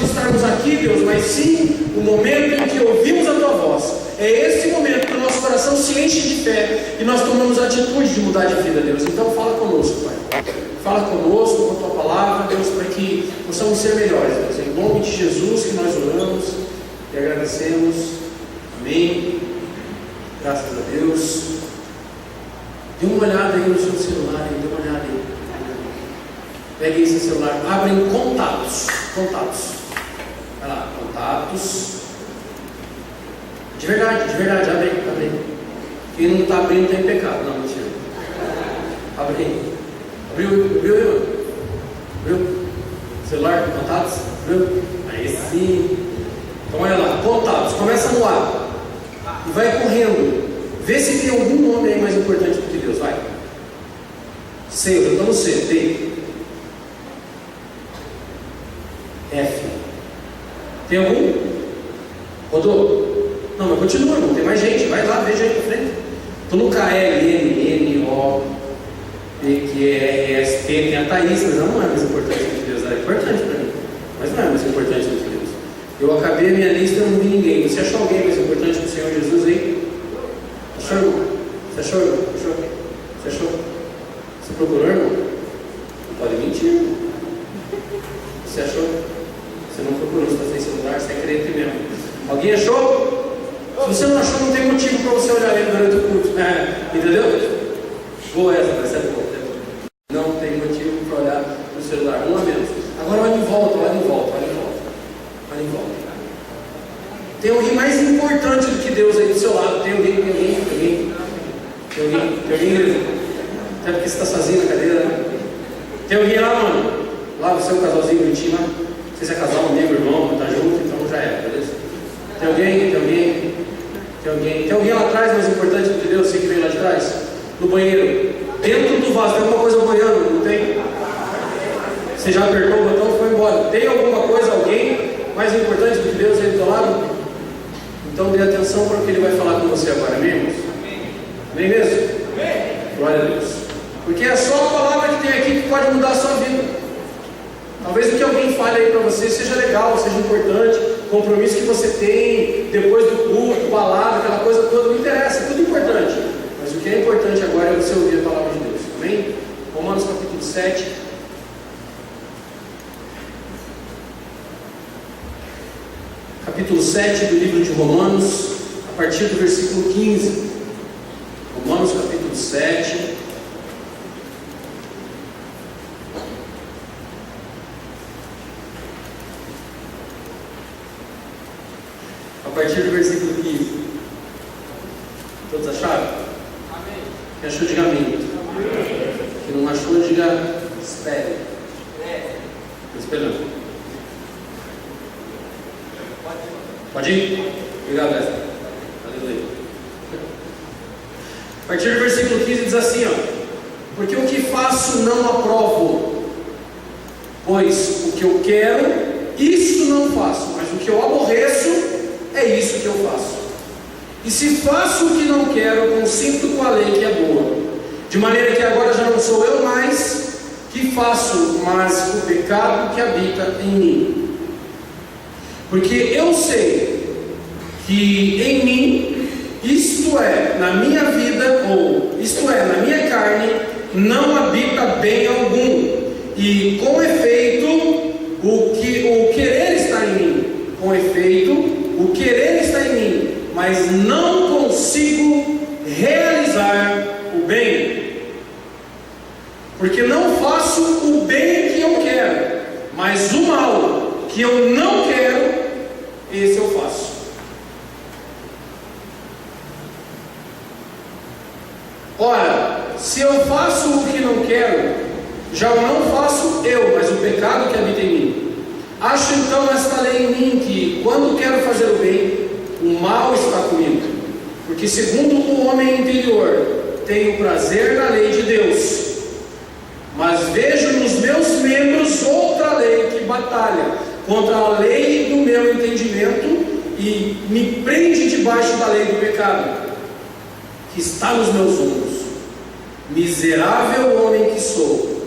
de estarmos aqui, Deus, mas sim o momento em que ouvimos a Tua voz. É esse momento que o nosso coração se enche de fé e nós tomamos a atitude de mudar de vida, Deus. Então fala conosco, Pai. Fala conosco com a Tua palavra, Deus, para que possamos ser melhores, Deus. Em nome de Jesus que nós oramos e agradecemos. Amém. Graças a Deus. Dê uma olhada aí no seu celular, dê uma olhada aí. Pegue aí seu celular, abre em contatos. Vai lá, contatos. De verdade, abre aí. Quem não está abrindo está em pecado. Não, mentira. Abre aí. Abriu? Celular, contatos? Abriu? Aí sim. Então olha lá, contatos. Começa no A. E vai correndo. Vê se tem algum nome aí mais importante do que Deus. Vai. C, eu estou no C. D. F. Tem algum? Rodou? Não, mas continua, não tem mais gente. Vai lá, veja aí pra frente. Estou no K, L, N, N, O, P, Q, R, S, T. Tem a Thaís, mas não é mais importante do que Deus. É importante para mim, mas não é mais importante do que Deus. Eu acabei a minha lista e não vi ninguém. Você achou alguém mais importante que o Senhor Jesus aí? Achou, irmão? Você achou, irmão? Você achou? Você procurou, irmão? Não pode mentir, irmão. Você achou? Você não procurou, você está sem celular, você é crente mesmo. Alguém achou? Se você não achou, não tem motivo para você olhar ele durante o culto. Entendeu? Boa essa, vai ser boa. Não tem motivo para olhar no celular, um a menos. Agora olha em volta. Tem alguém mais importante do que Deus aí do seu lado. Tem alguém, até porque você está sozinho na cadeira, né? Tem alguém lá, mano? Lá você é um casalzinho bonitinho lá. Não sei se é casal, amigo, irmão, tá junto, então já é, beleza? Tem alguém lá atrás mais importante do que Deus, você que veio lá de trás? No banheiro. Dentro do vaso, tem alguma coisa boiando, não tem? Você já apertou o botão e foi embora. Tem alguma coisa, alguém mais importante do que Deus aí do seu lado? Então dê atenção para o que Ele vai falar com você agora, amém, irmãos? Amém mesmo? Glória a Deus. Porque é só a palavra que tem aqui que pode mudar a sua vida. Talvez o que alguém fale aí para você seja legal, seja importante, compromisso que você tem, depois do culto, balada, aquela coisa toda, não interessa, é tudo importante. Mas o que é importante agora é você ouvir a palavra de Deus, amém? Romanos capítulo 7. Capítulo 7 do livro de Romanos, a partir do versículo 15. Romanos capítulo 7. A partir do versículo 15. Todos acharam? Amém. Quem achou, diga amém. Quem não achou, diga espere. Estou esperando. Pode ir? Obrigado, Lester. Aleluia. A partir do versículo 15 diz assim, ó: porque o que faço não aprovo, pois o que eu quero, isso não faço, mas o que eu aborreço, é isso que eu faço. E se faço o que não quero, consinto com a lei que é boa, de maneira que agora já não sou eu mais que faço, mas o pecado que habita em mim. Porque eu sei que em mim, isto é, na minha vida, ou isto é, na minha carne, não habita bem algum. E com efeito, o querer está em mim. Com efeito, o querer está em mim, mas não consigo realizar o bem. Porque não faço o bem que eu quero, mas o mal que eu não quero, esse eu faço. Ora, se eu faço o que não quero, já o não faço eu, mas o pecado que habita em mim. Acho então esta lei em mim, que quando quero fazer o bem, o mal está comigo. Porque segundo o homem interior, tenho prazer na lei de Deus, mas vejo nos meus membros outra lei que batalha contra a lei do meu entendimento e me prende debaixo da lei do pecado, que está nos meus ombros. Miserável homem que sou,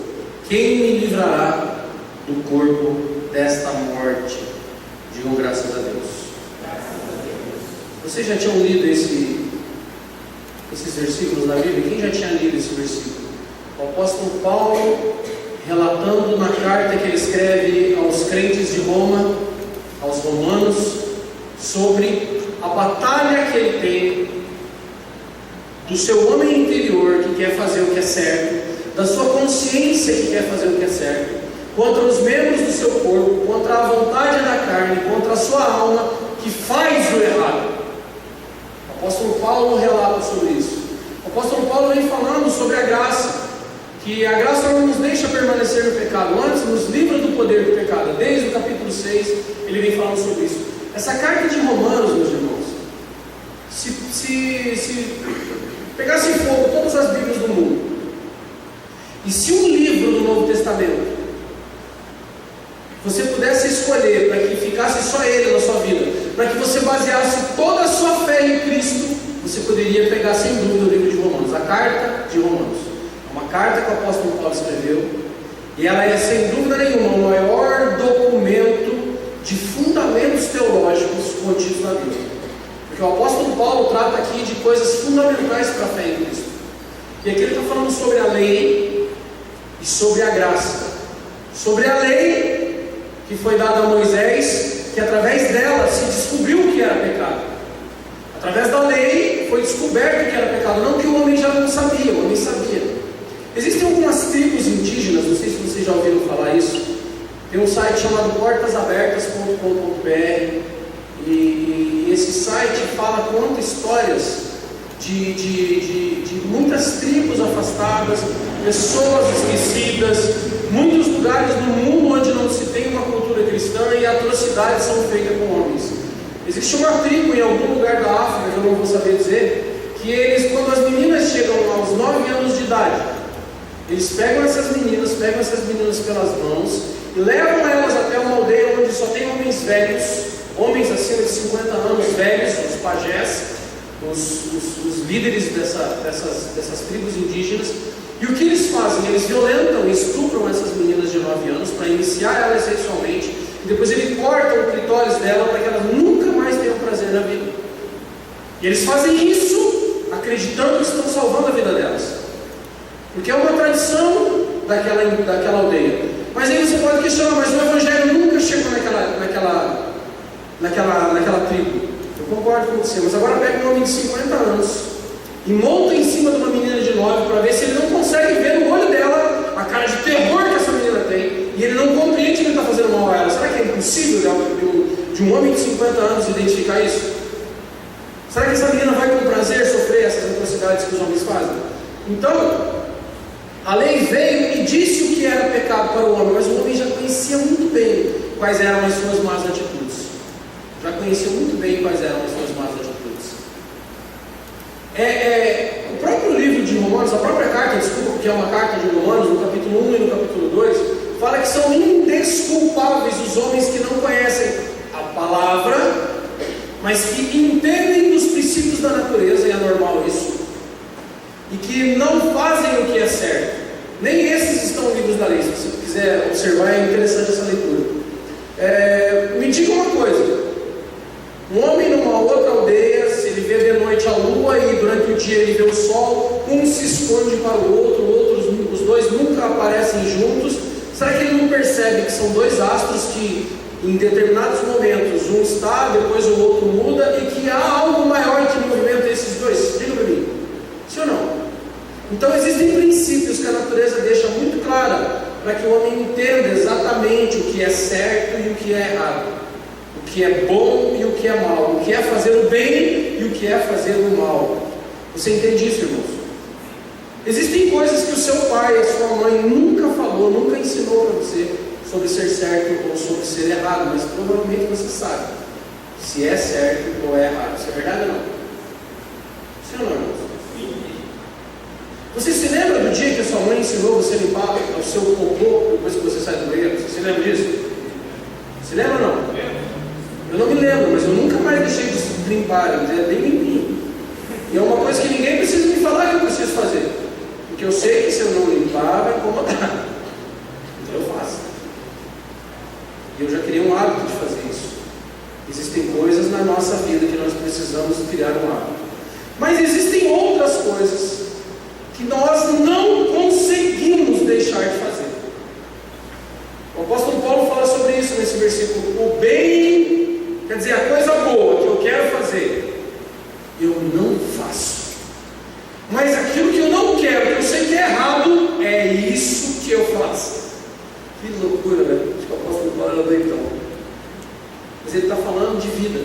quem me livrará do corpo desta morte? Digam graças a Deus. Vocês já tinham lido esses versículos na Bíblia? Quem já tinha lido esse versículo? O apóstolo Paulo, relatando na carta que ele escreve aos crentes de Roma, aos romanos, sobre a batalha que ele tem do seu homem interior que quer fazer o que é certo, da sua consciência que quer fazer o que é certo, contra os membros do seu corpo, contra a vontade da carne, contra a sua alma que faz o errado. O apóstolo Paulo relata sobre isso. O apóstolo Paulo vem falando sobre a graça, que a graça não nos deixa permanecer no pecado. Antes, nos livra do poder do pecado. Desde o capítulo 6, ele vem falando sobre isso. Essa carta de Romanos, meus irmãos, se pegasse fogo todas as Bíblias do mundo, e se um livro do Novo Testamento você pudesse escolher para que ficasse só ele na sua vida, para que você baseasse toda a sua fé em Cristo, você poderia pegar sem dúvida o livro de Romanos, a carta de Romanos. É uma carta que o apóstolo Paulo escreveu, e ela é sem dúvida nenhuma o maior documento de fundamentos teológicos contidos na Bíblia. Porque o apóstolo Paulo trata aqui de coisas fundamentais para a fé em Cristo. E aqui ele está falando sobre a lei e sobre a graça. Sobre a lei que foi dada a Moisés, que através dela se descobriu o que era pecado. Através da lei foi descoberto o que era pecado, não que o homem já não sabia, o homem sabia. Existem algumas tribos indígenas, não sei se vocês já ouviram falar isso. Tem um site chamado portasabertas.com.br e esse site conta histórias de muitas tribos afastadas, pessoas esquecidas, muitos lugares do mundo onde não se tem uma cultura cristã e atrocidades são feitas com homens. Existe uma tribo em algum lugar da África, que eu não vou saber dizer, que eles, quando as meninas chegam aos 9 anos de idade, eles pegam essas meninas pelas mãos e levam elas até uma aldeia onde só tem homens velhos, homens acima de 50 anos velhos, os pajés, os líderes dessas tribos indígenas. E o que eles fazem? Eles violentam e estupram essas meninas de 9 anos para iniciar elas sexualmente, e depois ele corta o clitóris dela para que elas nunca mais tenham prazer na vida. E eles fazem isso acreditando que estão salvando a vida delas, porque é uma tradição daquela aldeia. Mas aí você pode questionar, mas o evangelho nunca chegou naquela tribo. Eu concordo com você, mas agora pega um homem de 50 anos e monta em cima de uma menina de 9 para ver se ele não consegue ver no olho dela a cara de terror que essa menina tem, e ele não compreende que ele está fazendo mal a ela. Será que é impossível de um homem de 50 anos identificar isso? Será que essa menina vai com prazer sofrer essas atrocidades que os homens fazem? Então, a lei veio e disse o que era pecado para o homem, mas o homem já conhecia muito bem quais eram as suas más atitudes. Já conhecia muito bem quais eram as suas más atitudes. O próprio livro de Romanos, a própria carta, que é uma carta de Romanos, no capítulo 1 e no capítulo 2, fala que são indesculpáveis os homens que não conhecem a palavra, mas que entendem dos princípios da natureza, e é normal isso, e que não fazem o que é certo. Nem esses estão livres da lei. Se você quiser observar, é interessante essa leitura. Me diga uma coisa: um homem numa outra aldeia, se ele vê de noite a lua e durante o dia ele vê o sol, um se esconde para o outro, os dois nunca aparecem juntos. Será que ele não percebe que são dois astros que em determinados momentos um está, depois o outro muda, e que há algo maior que movimenta esses dois? Diga para mim, sim ou não? Então existem princípios que a natureza deixa muito clara para que o homem entenda exatamente o que é certo e o que é errado, o que é bom e o que é mal, o que é fazer o bem e o que é fazer o mal. Você entende isso, irmãos? Existem coisas que o seu pai, a sua mãe nunca falou, nunca ensinou para você sobre ser certo ou sobre ser errado, mas provavelmente você sabe se é certo ou é errado. Isso é verdade ou não? Sim ou não, irmãos? Você se lembra do dia que a sua mãe ensinou você a limpar o seu popô depois que você sai do banheiro? Você se lembra disso? Se lembra ou não? Eu não me lembro, mas eu nunca mais deixei de limpar, ele é bem limpinho. E é uma coisa que ninguém precisa me falar que eu preciso fazer, porque eu sei que se eu não limpar vai incomodar. Então eu faço. E eu já criei um hábito de fazer isso. Existem coisas na nossa vida que nós precisamos criar um hábito. Mas existem outras coisas que nós não conseguimos deixar de fazer. O apóstolo Paulo fala sobre isso nesse versículo. O bem, quer dizer, a coisa boa que eu quero fazer, eu não faço. Mas aquilo que eu não quero, que eu sei que é errado, é isso que eu faço. Que loucura, né? Acho que o apóstolo Paulo era doidão. Mas ele está falando de vida.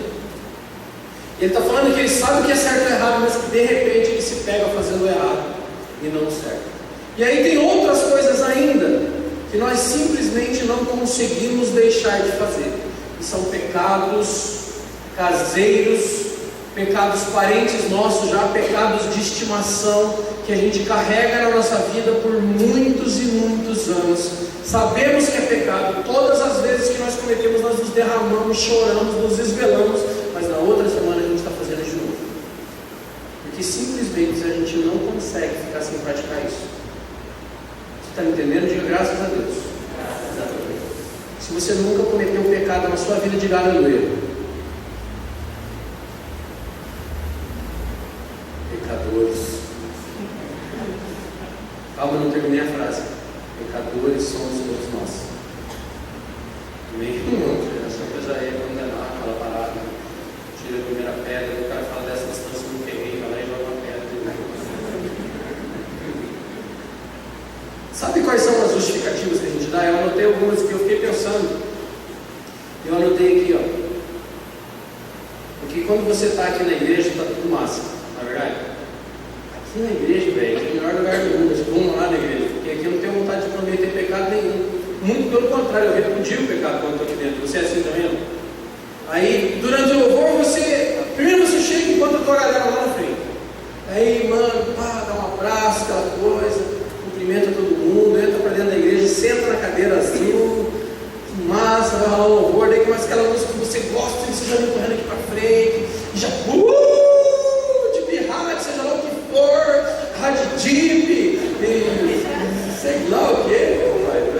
Ele está falando que ele sabe o que é certo e errado, mas que de repente ele se pega fazendo errado e não o certo. E aí tem outras coisas ainda que nós simplesmente não conseguimos deixar de fazer. E são pecados caseiros, pecados parentes nossos já, pecados de estimação, que a gente carrega na nossa vida por muitos e muitos anos. Sabemos que é pecado, todas as vezes que nós cometemos, nós nos derramamos, choramos, nos esvelamos, mas na outra semana a gente está fazendo de novo. Porque simplesmente a gente não consegue ficar sem praticar isso. Você está entendendo? Diga graças a Deus. Graças a Deus. Se você nunca cometeu um pecado na sua vida, diga aleluia. Pecadores. Calma, não terminei a frase. Pecadores somos todos nós. Amém? Essa coisa aí é condenar aquela parada. Tira a primeira pedra, o cara fala dessa distância no terreno, vai lá e joga uma pedra. Sabe quais são as justificativas que a gente dá? Eu anotei algumas que eu fiquei pensando. Eu anotei aqui, ó. Porque quando você está aqui na igreja, está tudo massa, não é verdade? Aqui na igreja, velho, é o melhor lugar do mundo. Vamos lá na igreja, porque aqui eu não tenho vontade de prometer pecado nenhum. Muito pelo contrário, eu repudio o pecado quando estou aqui dentro. Você é assim também? Aí, durante o louvor, primeiro você chega enquanto a tua galera lá na frente. Aí, mano, pá, dá um abraço, aquela coisa, cumprimenta todo mundo, entra para dentro da igreja, senta na cadeira azul, massa, vai rolar um louvor, daí começa aquela música que você gosta, e você já vem correndo aqui para frente, e já, de birrade, seja lá o que for, rádio jeep, sei lá o que,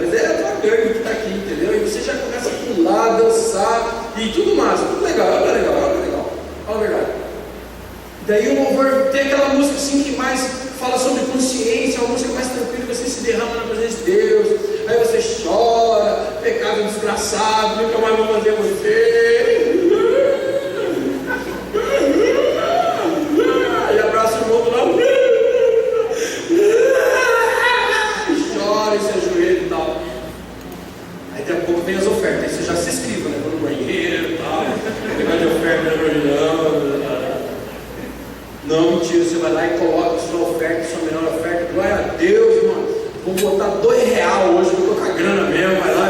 mas é a tua gangue que está aqui, entendeu? E você já começa a pular, dançar, e tudo massa, tudo legal, olha legal, fala a verdade. Daí o louvor tem aquela música assim que mais fala sobre consciência, uma música mais tranquila, você se derrama na presença de Deus, aí você chora, pecado desgraçado, nunca mais vou fazer você. Aí abraça o irmão do lado, e chora e se ajoelha e tal. Aí daqui a pouco vem as ofertas, aí você já se inscreva, né? Vou no banheiro e tal, pegar de oferta na reunião. Não, mentira, você vai lá e coloca a sua oferta, sua melhor oferta, glória a Deus, mano, vou botar R$2 hoje, vou colocar grana mesmo, vai lá.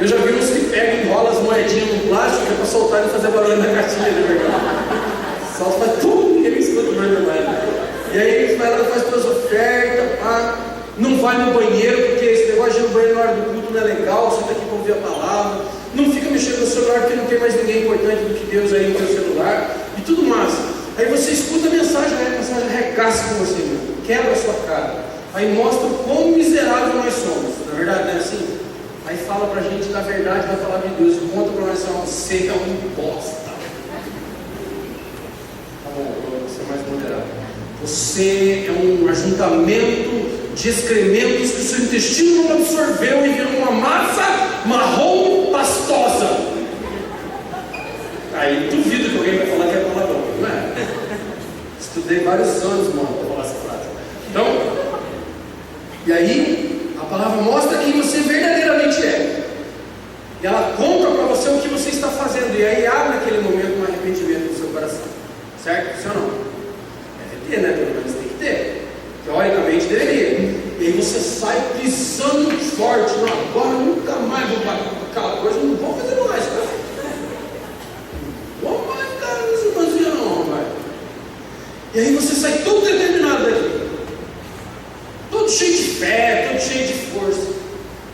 Eu já vi uns que pegam e enrolam as moedinhas no plástico, que é para soltar e fazer barulho na caixinha, né, verdade? Solta tudo, ninguém escuta o barulho mais. E aí você vai lá e faz suas ofertas, pá, não vai no banheiro, porque esse negócio de ir no banheiro na hora do culto não é legal, você está aqui para ouvir a palavra, não fica mexendo no celular, porque não tem mais ninguém importante do que Deus aí no seu celular, e tudo massa. Aí você escuta a mensagem, né? A mensagem arregaça com você, né? Quebra a sua cara. Aí mostra o quão miserável nós somos. Na verdade, não é assim? Aí fala pra gente da verdade da palavra de Deus. Conta pra nós, você é um bosta. Tá bom, vou ser mais moderado. Você é um ajuntamento de excrementos que o seu intestino não absorveu e virou uma massa marrom pastosa. Aí duvido que alguém vai falar que é palavrão, não é? Estudei vários anos, mano, para falar essa frase. Então, e aí, a palavra mostra quem você verdadeiramente é. E ela conta para você o que você está fazendo. E aí abre naquele momento um arrependimento no seu coração. Certo? Sim ou não? Deve ter, né? Pelo menos tem que ter. Teoricamente deveria. E aí você sai pisando forte. Não, agora eu nunca mais vou bater com aquela coisa, eu não vou fazer mais, cara. Vamos mais ficar nesse irmãozinho não, vai. E aí você sai todo determinado daqui. Todo cheio de fé, todo cheio de força.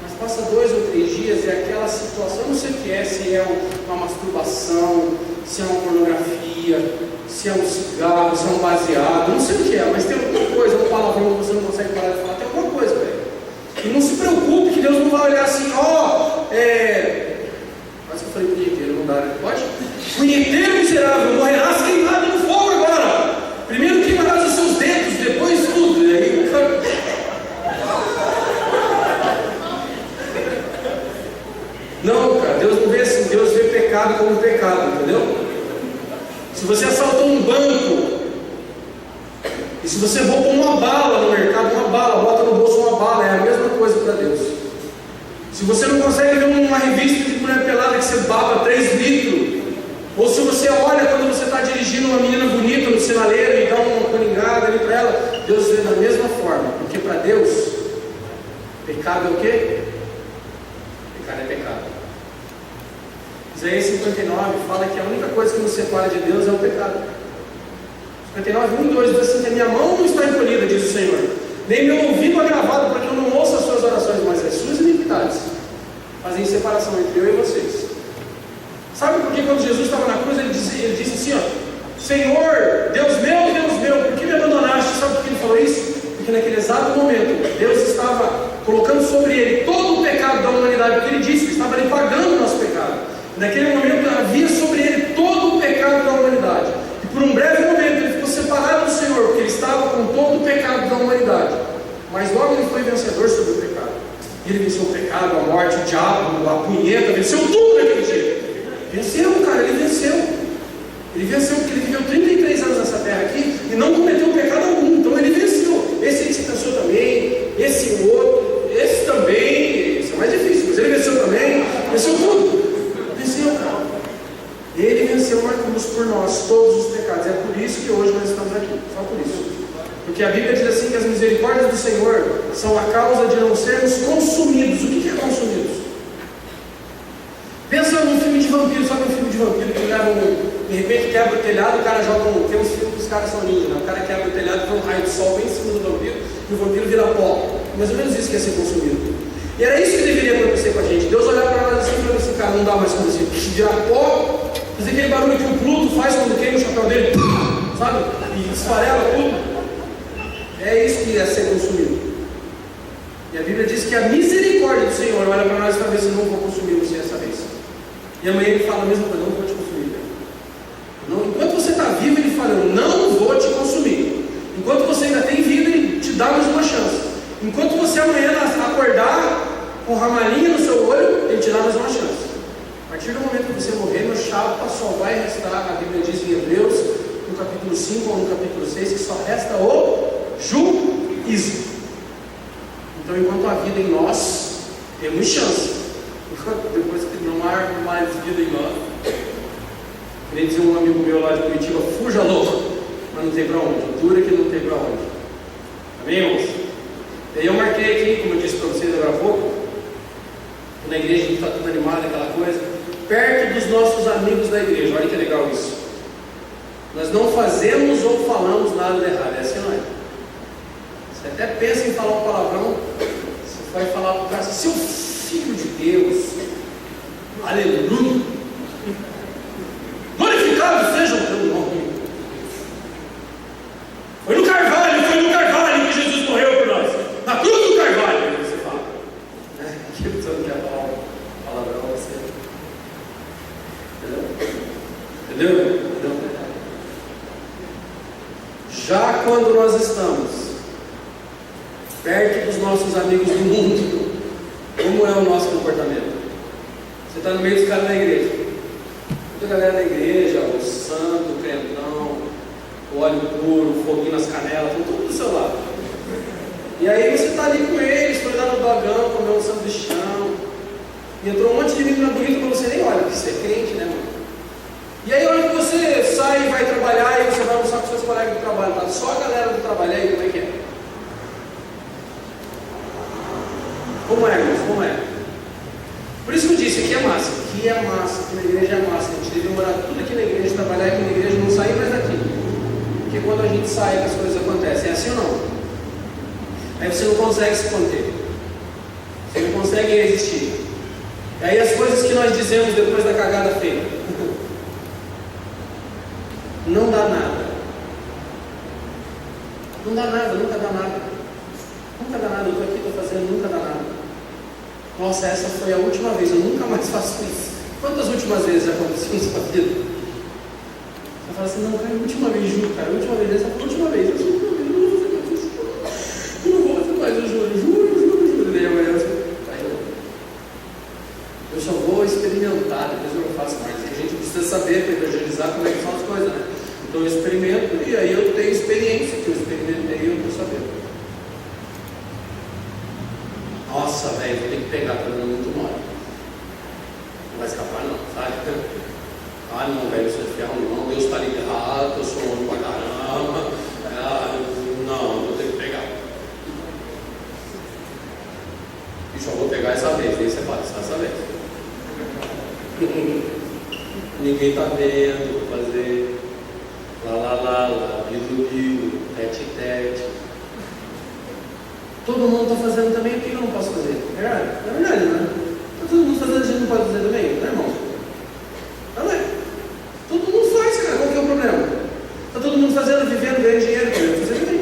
Mas passa 2 ou 3 dias e aquela situação, eu não sei o que é, se é uma masturbação, se é uma pornografia, se é um cigarro, se é um baseado, não sei o que é, mas tem alguma coisa, um palavrão que você não consegue parar de falar, tem alguma coisa, velho. E não se preocupe que Deus não vai olhar assim, quase que eu falei o dia inteiro, dá, né? Pode? Punheteiro miserável, morrerás queimado no fogo agora. Primeiro queimarás os seus dedos, depois tudo. E aí o cara... Não, cara, Deus não vê assim. Deus vê pecado como pecado, entendeu? Se você assaltou um banco, e se você rouba uma bala no mercado, uma bala, bota no bolso uma bala, é a mesma coisa para Deus. Se você não consegue ver uma revista de mulher pelada que você baba 3 litros, ou se você olha quando você está dirigindo uma menina bonita no sinaleiro e dá uma caningada ali para ela, Deus vê da mesma forma, porque para Deus, pecado é o quê? Pecado é pecado. Isaías 59 fala que a única coisa que nos separa de Deus é o pecado. 59, 1 e 2 diz assim: a minha mão não está encolhida, diz o Senhor, nem meu ouvido agravado, para que eu não ouça as suas orações, mas as suas iniquidades fazem separação entre eu e vocês. Sabe por que quando Jesus estava na cruz, ele disse assim, ó: Senhor, Deus meu, por que me abandonaste? Sabe por que ele falou isso? Porque naquele exato momento, Deus estava colocando sobre ele todo o pecado da humanidade, porque ele disse que estava ali pagando o nosso pecado. Naquele momento havia sobre ele todo o pecado da humanidade. E por um breve momento ele ficou separado do Senhor, porque ele estava com todo o pecado da humanidade. Mas logo ele foi vencedor sobre o pecado. Ele venceu o pecado, a morte, o diabo, a punheta, venceu tudo naquele dia. Venceu, cara, ele venceu. Ele venceu porque ele viveu 33 anos nessa terra aqui e não cometeu pecado algum. Então ele venceu. Esse aí que você pensou também, esse outro, esse também, esse é mais difícil, mas ele venceu também, venceu tudo. Venceu, cara. Ele venceu na cruz por nós todos os pecados. É por isso que hoje nós estamos aqui. Só por isso. Porque a Bíblia diz assim que as misericórdias do Senhor são a causa de não sermos consumidos. O que é consumidos? Pensa num filme de vampiro, sabe um filme de vampiro que leva de repente quebra o telhado, o cara joga tem uns filmes que os caras são ninja, né? O cara quebra o telhado, põe um raio de sol bem em cima do vampiro e o vampiro vira pó. Mais ou menos isso que é ser consumido. E era isso que deveria acontecer com a gente. Deus olhar para nós assim e falar assim: cara, não dá mais como assim, virar pó, fazer aquele barulho que o Pluto faz quando queima o chapéu dele, sabe? E esfarela tudo. É isso que é ser consumido. E a Bíblia diz que a misericórdia do Senhor olha para nós e fala: não vou consumir você essa vez. E amanhã ele fala a mesma coisa: não vou te consumir. Não, enquanto você está vivo, ele fala: eu não vou te consumir. Enquanto você ainda tem vida, ele te dá mais uma chance. Enquanto você amanhã acordar com ramalinha no seu olho, ele te dá mais uma chance. A partir do momento que você morrer, no chapa só vai restar, a Bíblia diz em Hebreus, no capítulo 5 ou no capítulo 6, que só resta o juízo. Então, enquanto há vida em nós, temos chance. Depois que não há mais vida em nós, queria dizer um amigo meu lá de Curitiba: fuja louco, mas não tem para onde. Dura que não tem para onde. Amém, irmãos? E aí eu marquei aqui, como eu disse para vocês agora há pouco, na igreja a gente está tudo animado, aquela coisa, perto dos nossos amigos da igreja. Olha que legal isso. Nós não fazemos ou falamos nada de errado. É assim, não é? Você até pensa em falar um palavrão, você vai falar para o cara: seu filho de Deus, aleluia, glorificado seja o teu nome. Foi no Carvalho que Jesus morreu por nós, na cruz do Carvalho. Você fala, que você não quer falar palavrão, você entendeu? Já quando nós estamos perto dos nossos amigos do mundo, como é o nosso comportamento? Você está no meio dos caras da igreja, toda a galera da igreja, o santo, o crentão, o óleo puro, o foguinho nas canelas, tudo do seu lado. E aí você está ali com eles, foi lá no dogão, comeu um sanduichão, e entrou um monte de menina bonita para você nem olha, porque você é crente, né, mano? E aí, a hora que você sai e vai trabalhar, e você vai almoçar com seus colegas do trabalho, tá só a galera do trabalho aí, como é que é? Como é, irmãos? Como é? Por isso que eu disse: aqui é massa, aqui na igreja é massa. A gente deve morar tudo aqui na igreja, trabalhar aqui na igreja, não sair mais daqui. Porque quando a gente sai, as coisas acontecem. É assim ou não? Aí você não consegue se conter, você não consegue resistir. E aí as coisas que nós dizemos depois da cagada feita, não dá nada. Não dá nada, nunca dá nada. Nunca dá nada, eu estou aqui, estou fazendo, nunca dá nada. Nossa, essa foi a última vez, eu nunca mais faço isso. Quantas últimas vezes já aconteceu isso na vida? Você fala assim, não, cara, a última vez, juro, cara, a última vez, essa foi a última vez, eu não vou fazer mais, eu juro, daí amanhã eu só vou experimentar, depois eu não faço mais. A gente precisa saber para evangelizar como é que são as coisas, né? Então eu experimento e aí eu tenho experiência, que eu experimentei e eu estou sabendo. Nossa, velho, vou ter que pegar, tá dando muito mole. Não vai escapar não, sabe? Ah não, velho, você é ferro não, Deus está ligado, eu sou homem pra caramba. Não, vou ter que pegar. E só vou pegar essa vez, nem você fala, essa vez. Ninguém está vendo, vou fazer lá, bilu, tete. Todo mundo está fazendo também, por que eu não posso fazer? É verdade, né? Está todo mundo fazendo, a gente não pode fazer também, né, irmão? Não é? Todo mundo faz, cara, qual que é o problema? Está todo mundo fazendo, vivendo, ganhando dinheiro, eu fazer também.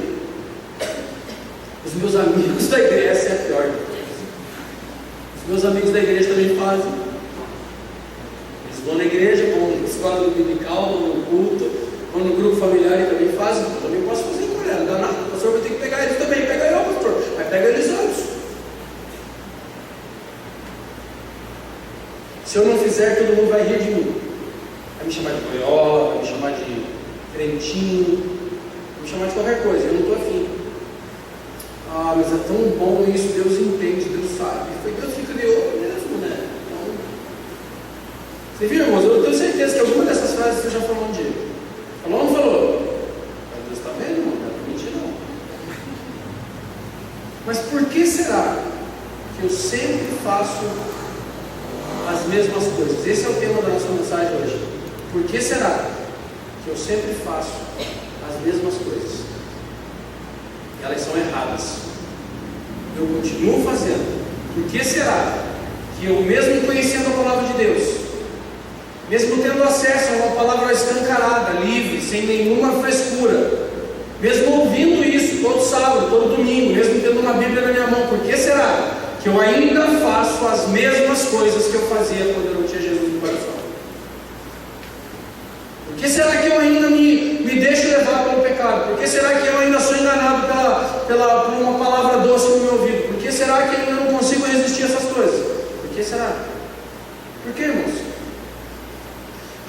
Os meus amigos da igreja, essa é a pior. Os meus amigos da igreja também fazem. Vão na igreja, vão na escola dominical, vão no culto, vão no grupo familiar e também fazem. Eu também posso fazer com ela, não dá nada. O pastor vai ter que pegar eles também. Pega eu, pastor. Mas pega eles antes. Se eu não fizer, todo mundo vai rir de mim. Vai me chamar de boiola, vai me chamar de crentinho, vai me chamar de qualquer coisa. Eu não estou afim. Ah, mas é tão bom isso. Deus entende, Deus sabe. Foi Deus fica de olho mesmo, né? Você viu, irmãos? Eu tenho certeza que alguma dessas frases você já falou um dia. Falou ou não falou? Mas Deus está vendo, irmão? Não é mentira, não. Mas por que será que eu sempre faço as mesmas coisas? Esse é o tema da nossa mensagem hoje. Por que será que eu sempre faço as mesmas coisas? Elas são erradas. Eu continuo fazendo. Por que será que eu, mesmo conhecendo a palavra de Deus, mesmo tendo acesso a uma palavra escancarada, livre, sem nenhuma frescura, mesmo ouvindo isso todo sábado, todo domingo, mesmo tendo uma Bíblia na minha mão, por que será que eu ainda faço as mesmas coisas que eu fazia quando eu não tinha Jesus no coração? Por que será que eu ainda me deixo levar pelo pecado? Por que será que eu ainda sou enganado por uma palavra doce no meu ouvido? Por que será que eu ainda não consigo resistir a essas coisas? Por que será? Por que, irmãos?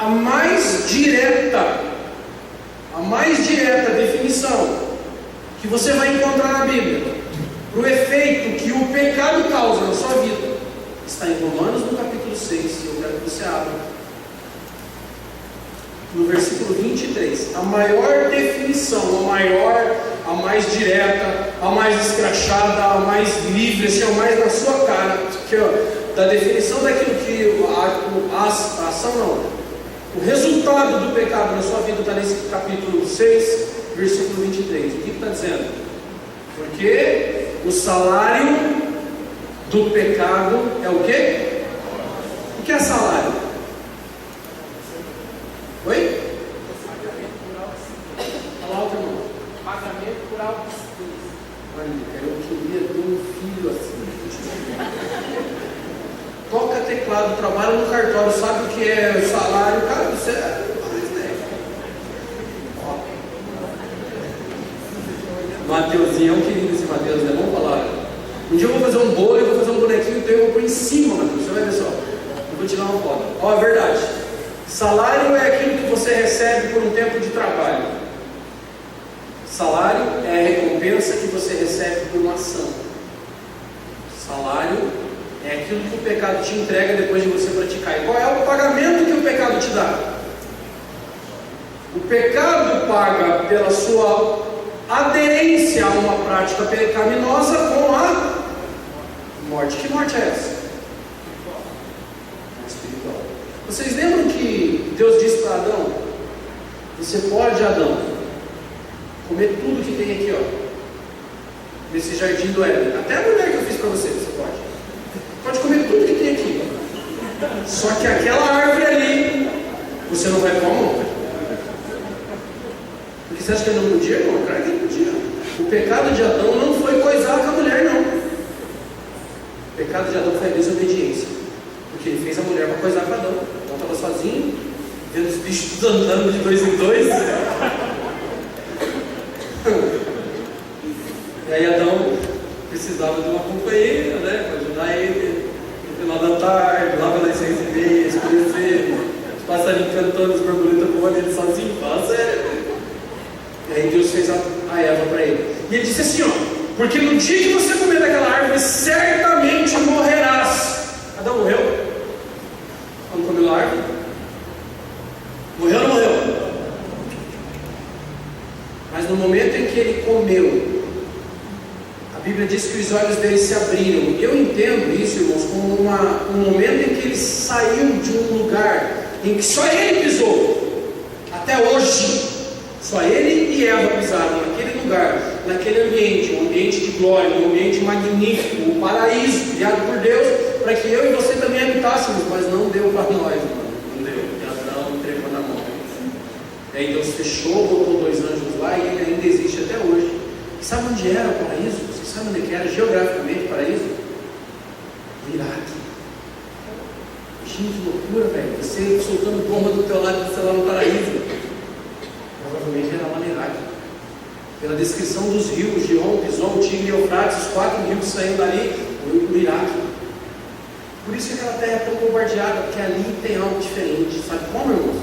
A mais direta definição que você vai encontrar na Bíblia para o efeito que o pecado causa na sua vida está em Romanos no capítulo 6, e eu quero que você abra no versículo 23. A maior definição, a mais direta, a mais escrachada, a mais livre, assim, a mais na sua cara, aqui, ó, da definição daquilo que a ação não. O resultado do pecado na sua vida está nesse capítulo 6, versículo 23. O que está dizendo? Porque o salário do pecado é o quê? O que é salário? Oi? Fala alto, irmão. Pagamento por algo. Olha, eu queria ter um filho assim. Toca teclado, trabalha no cartório, sabe o que é o salário, cara, você é mais, né? Mateuzinho, é um querido esse Mateus, né? Vamos falar. Um dia eu vou fazer um bolo, eu vou fazer um bonequinho teu, eu vou pôr em cima, Mateus, você vai ver só. Eu vou tirar uma foto. Ó, é verdade. Salário é aquilo que você recebe por um tempo de trabalho. Salário é a recompensa que você recebe por uma ação. Salário é aquilo que o pecado te entrega depois de você praticar. E qual é o pagamento que o pecado te dá? O pecado paga pela sua aderência a uma prática pecaminosa com a morte. Que morte é essa? Espiritual. Vocês lembram que Deus disse para Adão: você pode, Adão, comer tudo que tem aqui, ó, nesse jardim do Éden. Até a mulher que eu fiz para você pode. Pode comer tudo que tem aqui. Só que aquela árvore ali, você não vai pôr a mão. Porque você acha que ele não podia, irmão? Claro que ele podia. O pecado de Adão não foi coisar com a mulher, não. O pecado de Adão foi a desobediência. Porque ele fez a mulher para coisar com Adão. Adão estava sozinho, vendo os bichos tudo andando de dois em dois. E aí Adão precisava de uma companheira, né, para ajudar ele no final da tarde, lá pelas 6h30, escurecer, os passarinhos cantando, os borboletas voando, ele sozinho, fala sério. E aí Deus fez a Eva para ele. E ele disse assim, ó, porque no dia que você comer daquela árvore, certamente morrerás. Adão morreu? Quando comeu a árvore? Morreu ou não morreu? Mas no momento em que ele comeu, a Bíblia diz que os olhos dele se abriram. Eu entendo isso, irmãos, como um momento em que ele saiu de um lugar em que só ele pisou. Até hoje, só ele e Eva pisaram naquele lugar, naquele ambiente, um ambiente de glória, um ambiente magnífico, um paraíso criado por Deus, para que eu e você também habitássemos, mas não deu para nós, mano. Não deu. E Adão entregou na mão. E aí Deus fechou, botou 2 anjos lá e ele ainda existe até hoje. E sabe onde era o paraíso? Você sabe onde era geograficamente o paraíso? No Iraque. Gente, que loucura, velho. Você soltando bomba do teu lado, você lá no paraíso. Provavelmente era lá no Iraque. Pela descrição dos rios, Gihon, Pison, Tigre e Eufrates, os 4 rios que saíram dali, foi para o Iraque. Por isso que aquela terra é tão bombardeada, porque ali tem algo diferente. Sabe como, irmãos?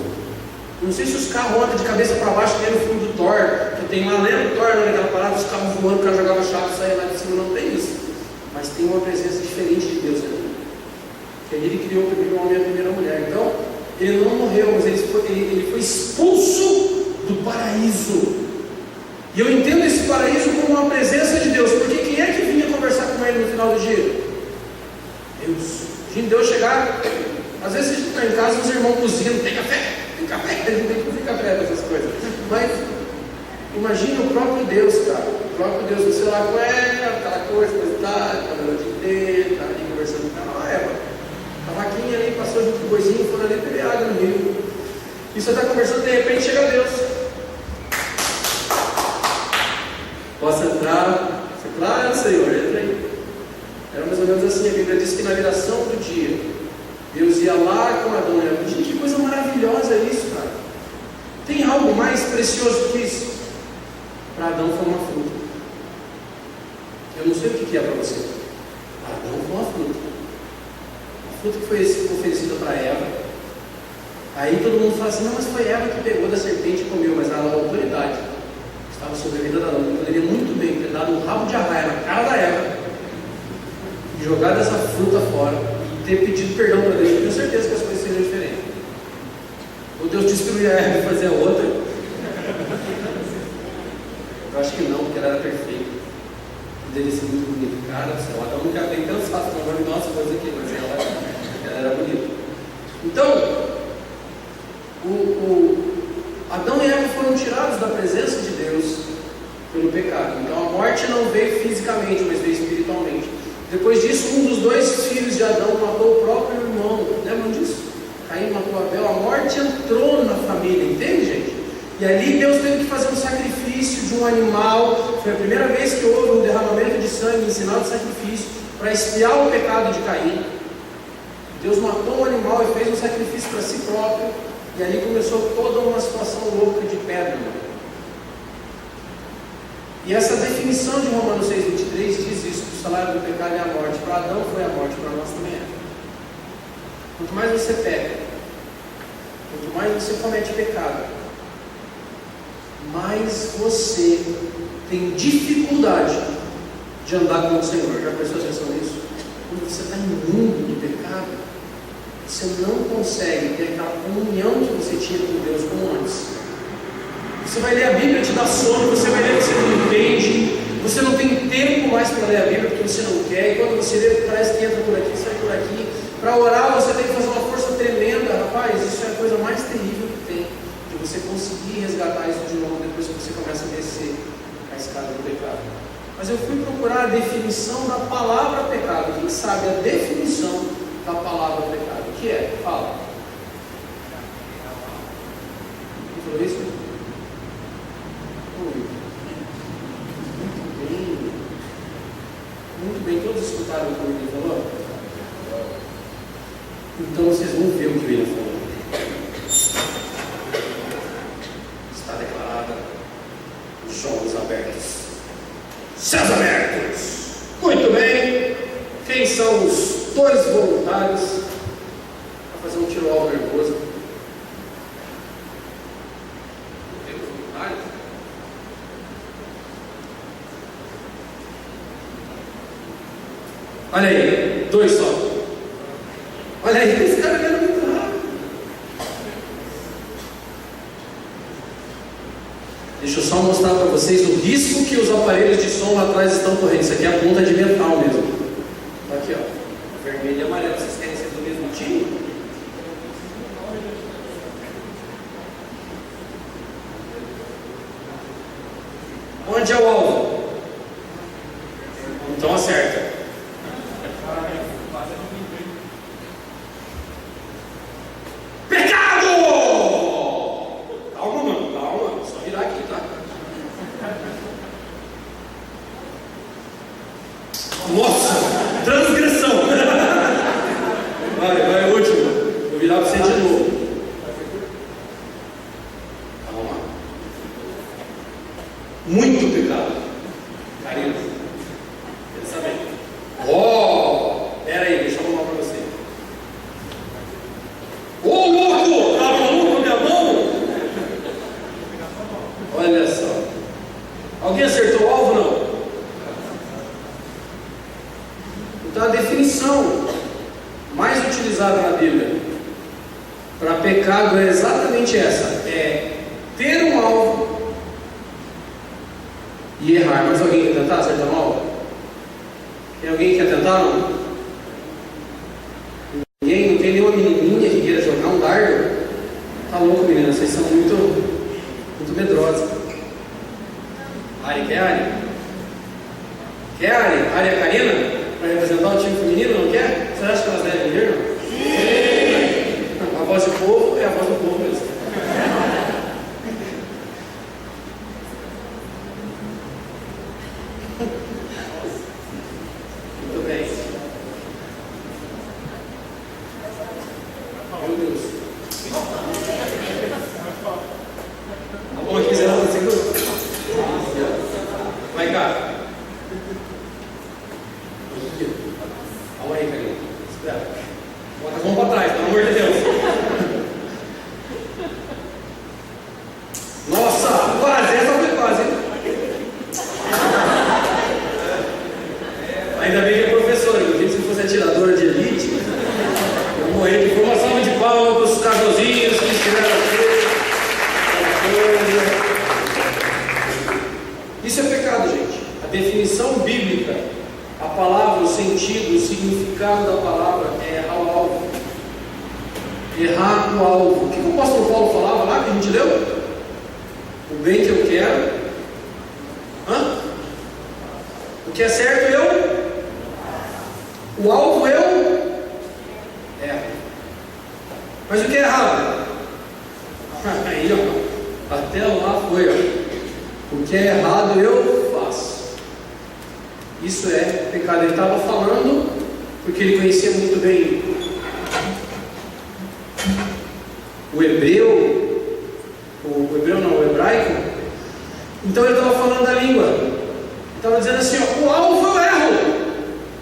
Não sei se os carros andam de cabeça para baixo, nem no filme do Thor, que tem lá, lembra do Thor, naquela parada, os carros voando, o cara jogava chave e saia lá de cima, não tem isso. Mas tem uma presença diferente de Deus ali. Que ele criou o primeiro homem e a primeira mulher. Então, ele não morreu, mas ele foi expulso do paraíso. E eu entendo esse paraíso como uma presença de Deus, porque quem é que vinha conversar com ele no final do dia? Deus. Imagina Deus chegar, às vezes a gente está em casa, os irmãos cozinhando, tem café? Tem café? A gente tem que fazer café para essas coisas. Mas imagina o próprio Deus, cara. O próprio Deus, você lá com ela, aquela coisa, cabelo de inteiro, tá ali conversando com ela, Eva. A vaquinha ali passou junto com o boizinho, foram ali beber água no rio. E você está conversando, de repente chega Deus. Posso entrar? Você, claro, Senhor, entra aí. Era mais ou menos assim, a Bíblia diz que na viração do dia, Deus ia lá com Adão e Eva. Gente, que coisa maravilhosa isso, cara. Tem algo mais precioso que isso? Para Adão foi uma fruta. Eu não sei o que é para você. Para Adão foi uma fruta. Uma fruta que foi oferecida para Eva. Aí todo mundo fala assim, não, mas foi Eva que pegou da serpente e comeu, mas ela era a autoridade. Estava sob a vida da Adão. Ele poderia muito bem ter dado um rabo de arraia na cara da Eva e jogado essa fruta fora e ter pedido perdão para Deus. Eu tenho certeza que as coisas seriam diferentes. Ou Deus destruía a Eva e fazia outra. Eu acho que não, porque ela era perfeita. Dele ser muito bonito. Cara do céu, Adão nunca bem cansado, não vai me dar umas coisas aqui, mas ela era bonita. Então, Adão e Eva foram tirados da presença de Deus pelo pecado. Então a morte não veio fisicamente, mas veio espiritualmente. Depois disso, um dos 2 filhos de Adão matou o próprio irmão. Lembram disso? Caim matou Abel. A morte entrou na família, entende, gente? E ali Deus teve que fazer um sacrifício de um animal. Foi a primeira vez que houve um derramamento de sangue em sinal de sacrifício para expiar o pecado de Caim. Deus matou um animal e fez um sacrifício para si próprio. E ali começou toda uma situação louca de pedra. E essa definição de Romanos 6,23 diz isso, que o salário do pecado é a morte. Para Adão foi a morte, para nós também é. Quanto mais você peca, quanto mais você comete pecado, mais você tem dificuldade de andar com o Senhor. Já prestou atenção nisso? Quando você está imundo do pecado, você não consegue ter aquela comunhão que você tinha com Deus como antes. Você vai ler a Bíblia, te dá sono, você vai ler, você não entende, você não tem tempo mais para ler a Bíblia porque você não quer, e quando você lê, parece que entra por aqui, sai por aqui. Para orar, você tem que fazer uma força tremenda. Rapaz, isso é a coisa mais terrível que tem, de você conseguir resgatar isso de novo depois que você começa a descer a escada do pecado. Mas eu fui procurar a definição da palavra pecado. Quem sabe a definição da palavra pecado? O que é? Fala. Quem falou isso? Muito bem, todos escutaram o que ele falou? Então vocês vão ver o que o William falou. Está declarada os jogos abertos. Céus abertos! Muito bem! Quem são os dois voluntários para fazer um tiro ao alvo nervoso? Tem os voluntários? Olha aí, dois só. Olha aí, esse cara era muito rápido. Deixa eu só mostrar para vocês o risco que os aparelhos de som lá atrás estão correndo. Isso aqui é a ponta de metal mesmo. Tá aqui, ó. Vermelho e amarelo. Vocês querem ser do mesmo time? Onde é o alvo? Então acerta. Nossa, transgressão. Vai, último. Vou virar para você de novo. Vamos lá. Muito pecado. Carinho. Pensa bem. Pera aí, deixa eu arrumar para você. Louco! Tá maluco com a minha mão? Olha só. Alguém acertou o alvo ou não? Então a definição mais utilizada na Bíblia para pecado é exatamente essa: é ter um alvo e errar. Mas alguém quer tentar acertar um alvo? Tem alguém que quer tentar? Não? Ninguém? Não tem nenhuma menininha que queira jogar um dardo? Tá louco, menina, vocês são muito medrosas. Ari, quer Ari? Quer Ari? Ari é a Karina? Para representar o time feminino, não quer? Você acha que elas devem vir, não? Sim! A voz do povo é a voz do povo mesmo. Muito bem. Meu Deus. Tá bom aqui, Zé? Vai cá. Calma aí, Karina. Espera. Bota as mãos para trás, pelo amor de Deus. Nossa, quase, essa foi quase, hein? Ainda bem que é professora, eu vi que se fosse atiradora de elite, eu morri de uma salva de palmas para os casalzinhos que estiveram aqui. Isso é pecado, gente. A definição bíblica, a palavra, o sentido, o significado da palavra é errar o alvo. Errar o alvo. O que o apóstolo Paulo falava lá que a gente leu? O bem que eu quero. O que é certo eu? O alvo eu? Erro. Mas o que é errado? Aí, ó. Até lá foi, ó. O que é errado eu faço. Isso é pecado. Ele estava falando porque ele conhecia muito bem o hebraico. Então ele estava falando da língua. Ele estava dizendo assim, ó, o alvo eu erro.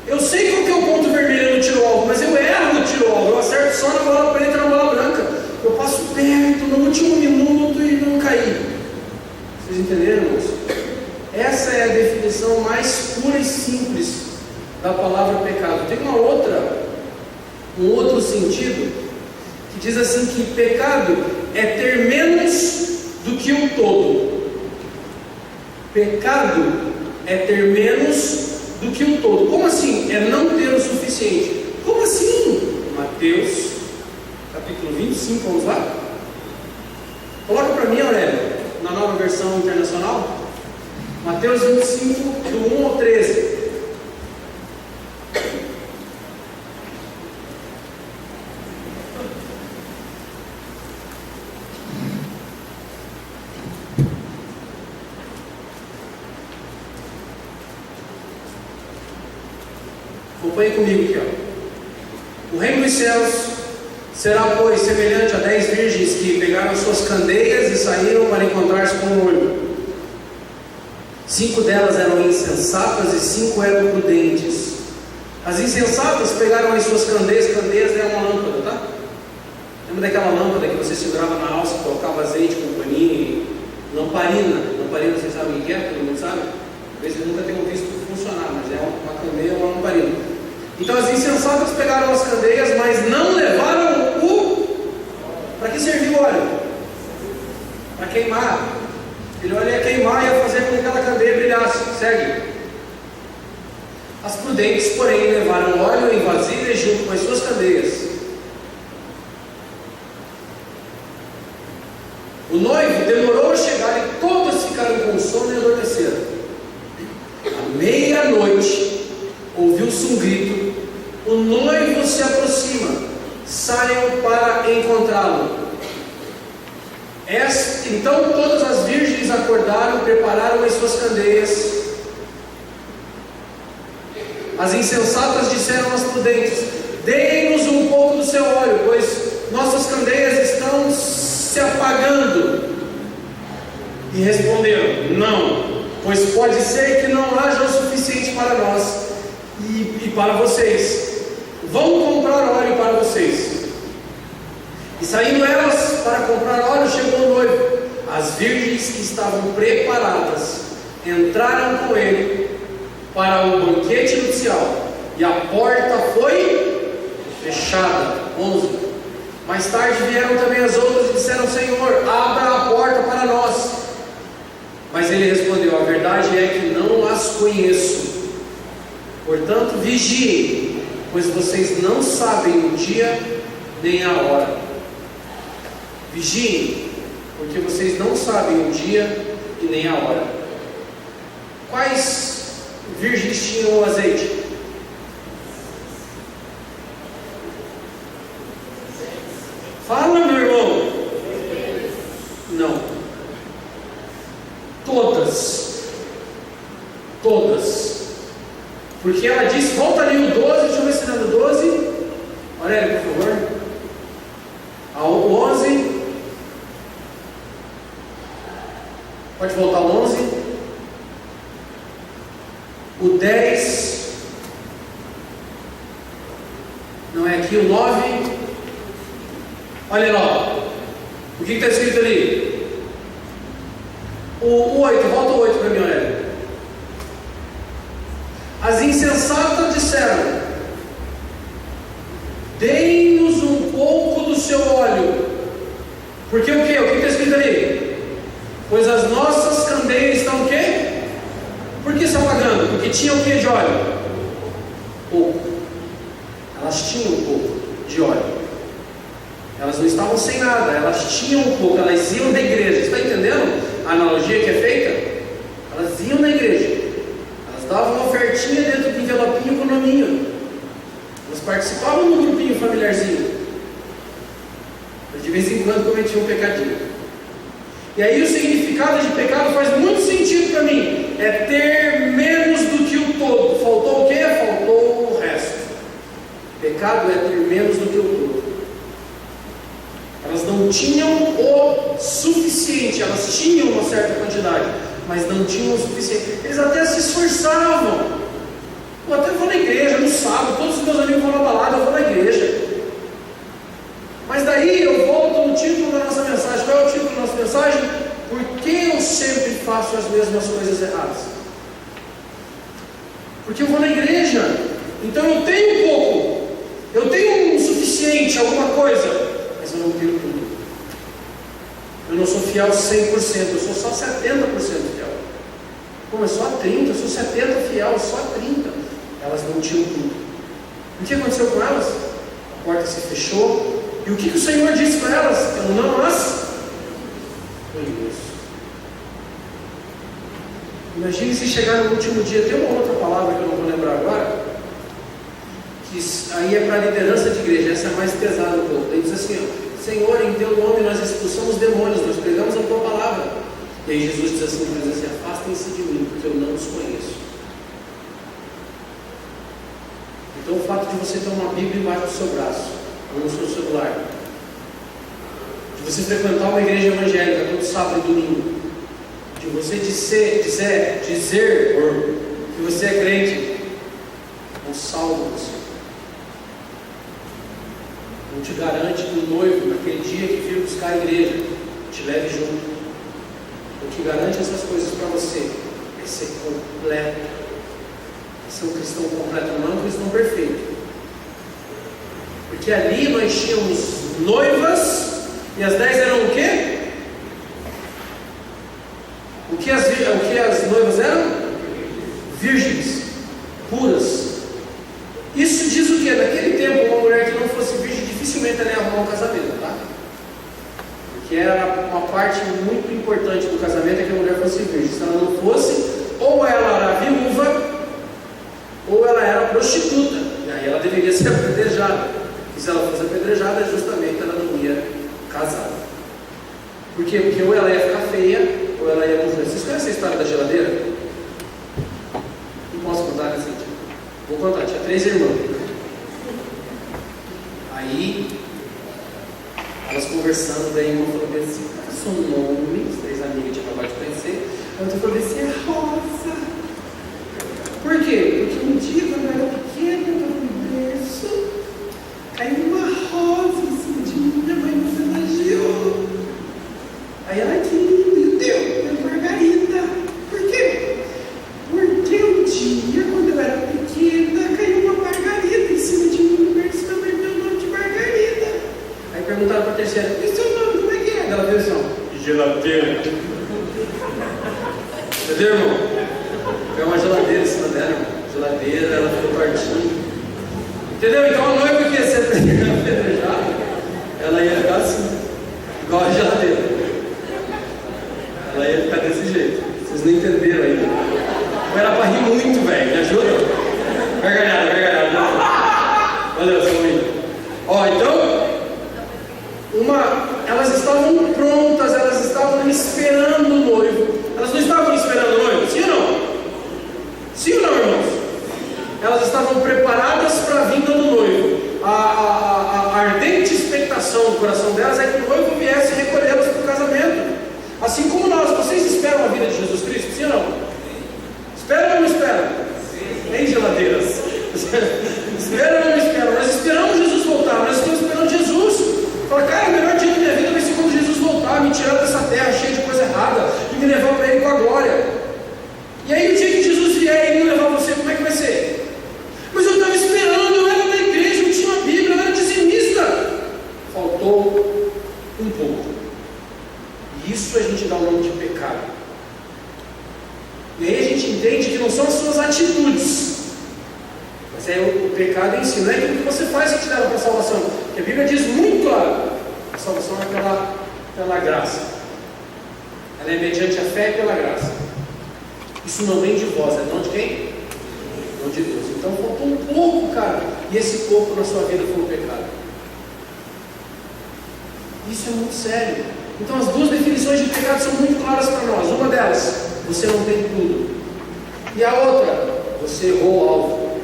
Eu sei qual que é o ponto vermelho no tiro alvo, mas eu erro no tiro alvo. Eu acerto só na bola preta e na bola branca. Eu passo perto no último minuto e não caí. Vocês entenderam, irmãos? Essa é a definição mais pura e simples da palavra pecado. Tem um outro sentido que diz assim que pecado é ter menos do que um todo. Pecado é ter menos do que um todo. Como assim? É não ter o suficiente. Como assim? Mateus capítulo 25, vamos lá? Coloca para mim, Aurélio, na nova versão internacional. Mateus 25, do 1 ao 13. Acompanhe comigo aqui, ó. O reino dos céus Será, pois, semelhante a 10 virgens que pegaram suas candeias e saíram para encontrar-se com o noivo. 5 delas eram insensatas e 5 eram prudentes. As insensatas pegaram as suas candeias. Candeias é uma lâmpada, tá? Lembra daquela lâmpada que você segurava na alça, colocava azeite com paninho? Lamparina. Lamparina, vocês sabem o que é? Todo mundo sabe? Talvez vocês nunca tenham visto funcionar, mas é uma candeia ou uma lamparina. Então as insensatas pegaram as candeias, mas não levaram o... Para que serviu o óleo? Para queimar. Ele olha, ia queimar e ia fazer com que aquela candeia brilhasse. Segue. As prudentes, porém, levaram óleo em vasilhas junto com as suas candeias. O noivo demorou a chegar e todas ficaram com sono e adormeceram. À meia-noite, ouviu-se um grito: o noivo se aproxima, saiam para encontrá-lo. Então todas as virgens acordaram e prepararam as suas candeias. As insensatas disseram às prudentes: deem-nos um pouco do seu óleo, pois nossas candeias estão se apagando. E responderam: não, pois pode ser que não haja o suficiente para nós e para vocês. Vão comprar óleo para vocês. E saindo elas para comprar óleo, chegou o noivo. As virgens que estavam preparadas entraram com ele para o banquete nupcial, e a porta foi fechada. 11. Mais tarde vieram também as outras e disseram: Senhor, abra a porta para nós. Mas ele respondeu: a verdade é que não as conheço. Portanto, vigiem, pois vocês não sabem o dia nem a hora. Vigiem, porque vocês não sabem o dia e nem a hora. Quais virgens tinham o azeite? Fala, meu irmão. Não. Todas. Porque ela disse, volta ali o 12, deixa eu ver se não é no 12. Olha aí, por favor. O 11. Pode voltar ao 11. O 10. Não é aqui o 9. Olha lá. O que está escrito ali? O 8. Volta o 8 para mim, olha. As insensatas disseram: deem-nos um pouco do seu óleo. Porque o quê? O que está escrito ali? Pois as nossas candeias estão o quê? Por que se apagando? Porque tinha o quê de óleo? Pouco. Elas tinham um pouco de óleo. Elas não estavam sem nada, elas tinham um pouco, elas iam na igreja. Está entendendo a analogia que é feita? Elas iam na igreja. Davam uma ofertinha dentro do envelopinho com o nominho. Elas participavam de um grupinho familiarzinho. Mas de vez em quando cometiam um pecadinho. E aí o significado de pecado faz muito sentido para mim. É ter menos do que o todo. Faltou o quê? Faltou o resto. Pecado é ter menos do que o todo. Elas não tinham o suficiente. Elas tinham uma certa quantidade, mas não tinham o suficiente. Eles até se esforçavam. Eu até vou na igreja no sábado, todos os meus amigos vão na balada, eu vou na igreja. Mas daí eu volto no título da nossa mensagem. Qual é o título da nossa mensagem? Por que eu sempre faço as mesmas coisas erradas? Porque eu vou na igreja, então eu tenho pouco, eu tenho um suficiente, alguma coisa, mas eu não tenho tudo. Eu não sou fiel 100%, eu sou só 70% fiel. Como é só 30%, eu sou 70% fiel, só 30%. Elas não tinham tudo. O que aconteceu com elas? A porta se fechou. E o que o Senhor disse para elas? Eu não as conheço. Imagine se chegar no último dia. Tem uma outra palavra que eu não vou lembrar agora, que aí é para a liderança de igreja. Essa é mais pesada um pouco. Ele diz assim: ó, Senhor, em teu nome nós expulsamos demônios, nós pregamos a tua palavra. E aí Jesus diz assim: afastem-se de mim, porque eu não os conheço. Então o fato de você ter uma Bíblia embaixo do seu braço, no seu celular, de você frequentar uma igreja evangélica todo sábado e domingo, de você dizer que você é crente, não salva você. Não te garante que o noivo, naquele dia que vir buscar a igreja, te leve junto. O que garante essas coisas para você é ser completo, é ser um cristão completo, não um cristão perfeito. Porque ali nós tínhamos noivas, e as 10 eram o quê? O que as noivas eram? Virgens, puras. Isso diz o quê? Naquele tempo, uma mulher que não fosse virgem, dificilmente ela ia arrumar um casamento, tá? Porque era uma parte muito importante do casamento é que a mulher fosse virgem. Se ela não fosse, ou ela era viúva, ou ela era prostituta. E aí ela deveria ser apedrejada. E se ela fosse apedrejada, justamente ela não ia casar. Por quê? Porque ou ela ia ficar feia, ou ela ia morrer. Vocês conhecem a história da geladeira? Não posso contar nesse sentido. Vou contar, tinha 3 irmãs. Aí, elas conversando, daí uma falou assim, qual é o seu nome? As 3 amigas tinham acabado de conhecer. A outra falou assim, é Rosa. Por quê? Porque um dia, quando eu era pequena, eu estava no berço, caiu uma rosa em cima de mim, minha mãe nos elogiou. Aí ela, que lindo, e o teu? É Margarida. Por quê? Porque um dia, quando eu era pequena, caiu uma margarida em cima de mim no berço, também meu nome de Margarida. Aí perguntaram para a terceira, e o seu nome, como é que é? Ela fez assim, geladeira. Entendeu, irmão? Foi uma geladeira em cima dela, irmão. Geladeira, ela ficou partindo. Entendeu? Então a noiva que ia ser apedrejada, ela ia ficar assim, igual a geladeira. Ela ia ficar desse jeito. Vocês não entenderam ainda. Não era para rir muito, velho. Me ajuda? Gargalhada. Valeu, seu amigo. Ó, então, elas estavam prontas, elas estavam esperando o noivo. Elas não estavam esperando o noivo, sim ou não? Sim ou não, irmãos? Elas estavam preparadas para a vinda do noivo. A ardente expectação do coração delas é que o noivo viesse recolhê-las para o casamento. Assim como nós, vocês esperam a vida de Jesus Cristo, sim ou não? Esperam ou não esperam? Em geladeiras. Esperam ou não esperam? Nós esperamos Jesus voltar, nós estamos esperando Jesus. Fala, cara, o melhor dia da minha vida vai ser quando Jesus voltar, me tirar dessa terra cheia de coisa errada e me levar para Ele com a glória. E aí o dia que Jesus vier e me levar você, como é que vai ser? Mas eu estava esperando, eu era da igreja, eu tinha uma Bíblia, eu era dizimista. Faltou um pouco. E isso a gente dá o nome de pecado. E aí a gente entende que não são as suas atitudes, mas é o pecado em si, não é aquilo que você faz que te leva para a salvação. Porque a Bíblia diz muito claro, a salvação é pela graça. Ela é mediante a fé e pela graça. Isso não vem de vós, é dom de quem? Dom de Deus. Então faltou um pouco, cara, e esse pouco na sua vida foi o pecado. Isso é muito sério. Então as 2 definições de pecado são muito claras para nós. Uma delas, você não tem tudo. E a outra, você errou o alvo.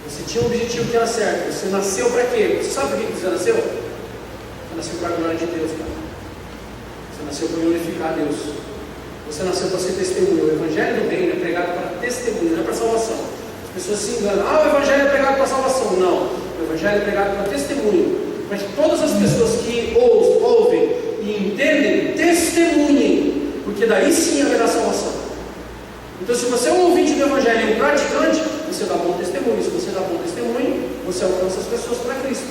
Você tinha um objetivo que era certo. Você nasceu para quê? Você sabe por que você nasceu? Você nasceu para a glória de Deus, cara. Você nasceu para glorificar a Deus. Você nasceu para ser testemunho. O Evangelho do Reino é pregado para testemunho, não é para salvação. As pessoas se enganam. O Evangelho é pregado para salvação. Não. O Evangelho é pregado para testemunho. Mas todas as pessoas que ouvem e entendem, testemunhem. Porque daí sim haverá salvação. Então, se você é um ouvinte do Evangelho e um praticante, você dá bom testemunho. Se você dá bom testemunho, você alcança as pessoas para Cristo.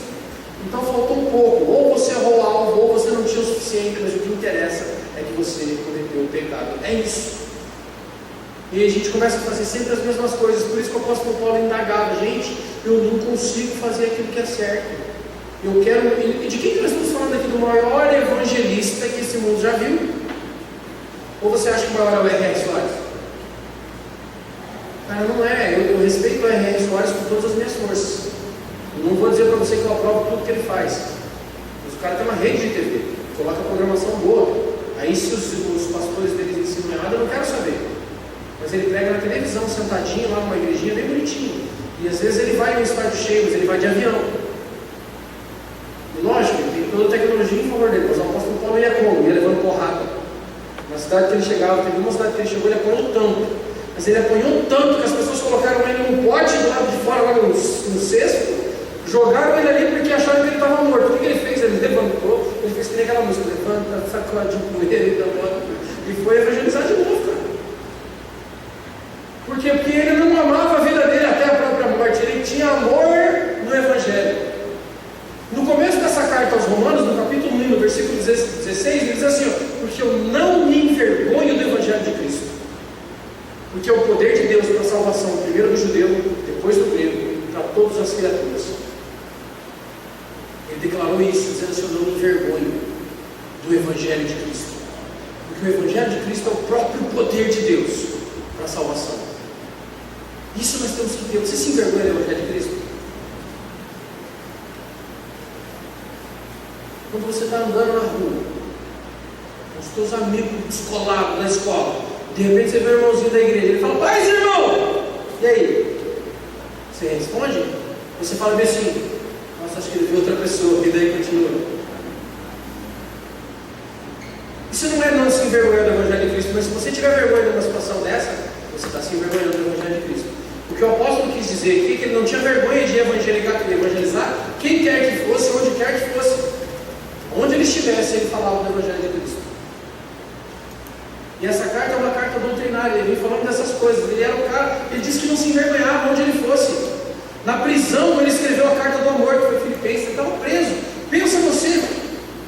Então, faltou um pouco. Ou você errou algo, ou você não tinha o suficiente, mas o que interessa é que você cometeu o pecado. É isso. E a gente começa a fazer sempre as mesmas coisas. Por isso que o apóstolo Paulo indagava: gente, eu não consigo fazer aquilo que é certo. Eu quero. E de quem nós estamos falando aqui? Do maior evangelista que esse mundo já viu? Ou você acha que o maior é o R.R. Soares? Cara, não é. Eu respeito o R.R. Soares com todas as minhas forças. Eu não vou dizer para você que eu aprovo tudo que ele faz. Mas o cara tem uma rede de TV, coloca programação boa. Aí se os pastores deles ensinam errado, eu não quero saber. Mas ele prega na televisão, sentadinho lá numa igrejinha bem bonitinho. E às vezes ele vai no estádio cheio, mas ele vai de avião. cidade que ele chegava, teve uma cidade que ele chegou, ele apanhou tanto. Mas ele apanhou tanto que as pessoas colocaram ele num pote do lado de fora, lá no cesto, jogaram ele ali porque acharam que ele estava morto. O que ele fez? Ele levantou, ele fez que nem aquela música, levanta, sacode o poeira e da moto, e foi evangelizar de novo, cara. Por quê? Porque ele não amava a vida dele até a própria morte, ele tinha amor no Evangelho. No começo dessa carta aos Romanos, no capítulo 1, no versículo 16, ele diz assim, ó, porque eu não me envergonho do Evangelho de Cristo, porque é o poder de Deus para a salvação, primeiro do judeu, depois do grego, para todas as criaturas. Ele declarou isso, dizendo assim, eu não me envergonho do Evangelho de Cristo, porque o Evangelho de Cristo é o próprio poder de Deus para a salvação. Isso nós temos que ter. Você se envergonha do Evangelho de Cristo? Quando você está andando na rua, com os teus amigos descolados na escola, de repente você vê o irmãozinho da igreja, ele fala, paz, irmão! E aí? Você responde? Você fala bem assim, nossa, acho que ele viu outra pessoa, e daí continua. Isso não é não se envergonhar do Evangelho de Cristo, mas se você tiver vergonha de uma situação dessa, você está se envergonhando do Evangelho de Cristo. O que o apóstolo quis dizer aqui é que ele não tinha vergonha de evangelizar quem quer que fosse, onde quer que fosse. Onde ele estivesse, ele falava do Evangelho de Cristo. E essa carta é uma carta doutrinária, ele vem falando dessas coisas. Ele era um cara, ele disse que não se envergonhava onde ele fosse. Na prisão, ele escreveu a carta do amor, que foi Filipenses, ele estava preso. Pensa você,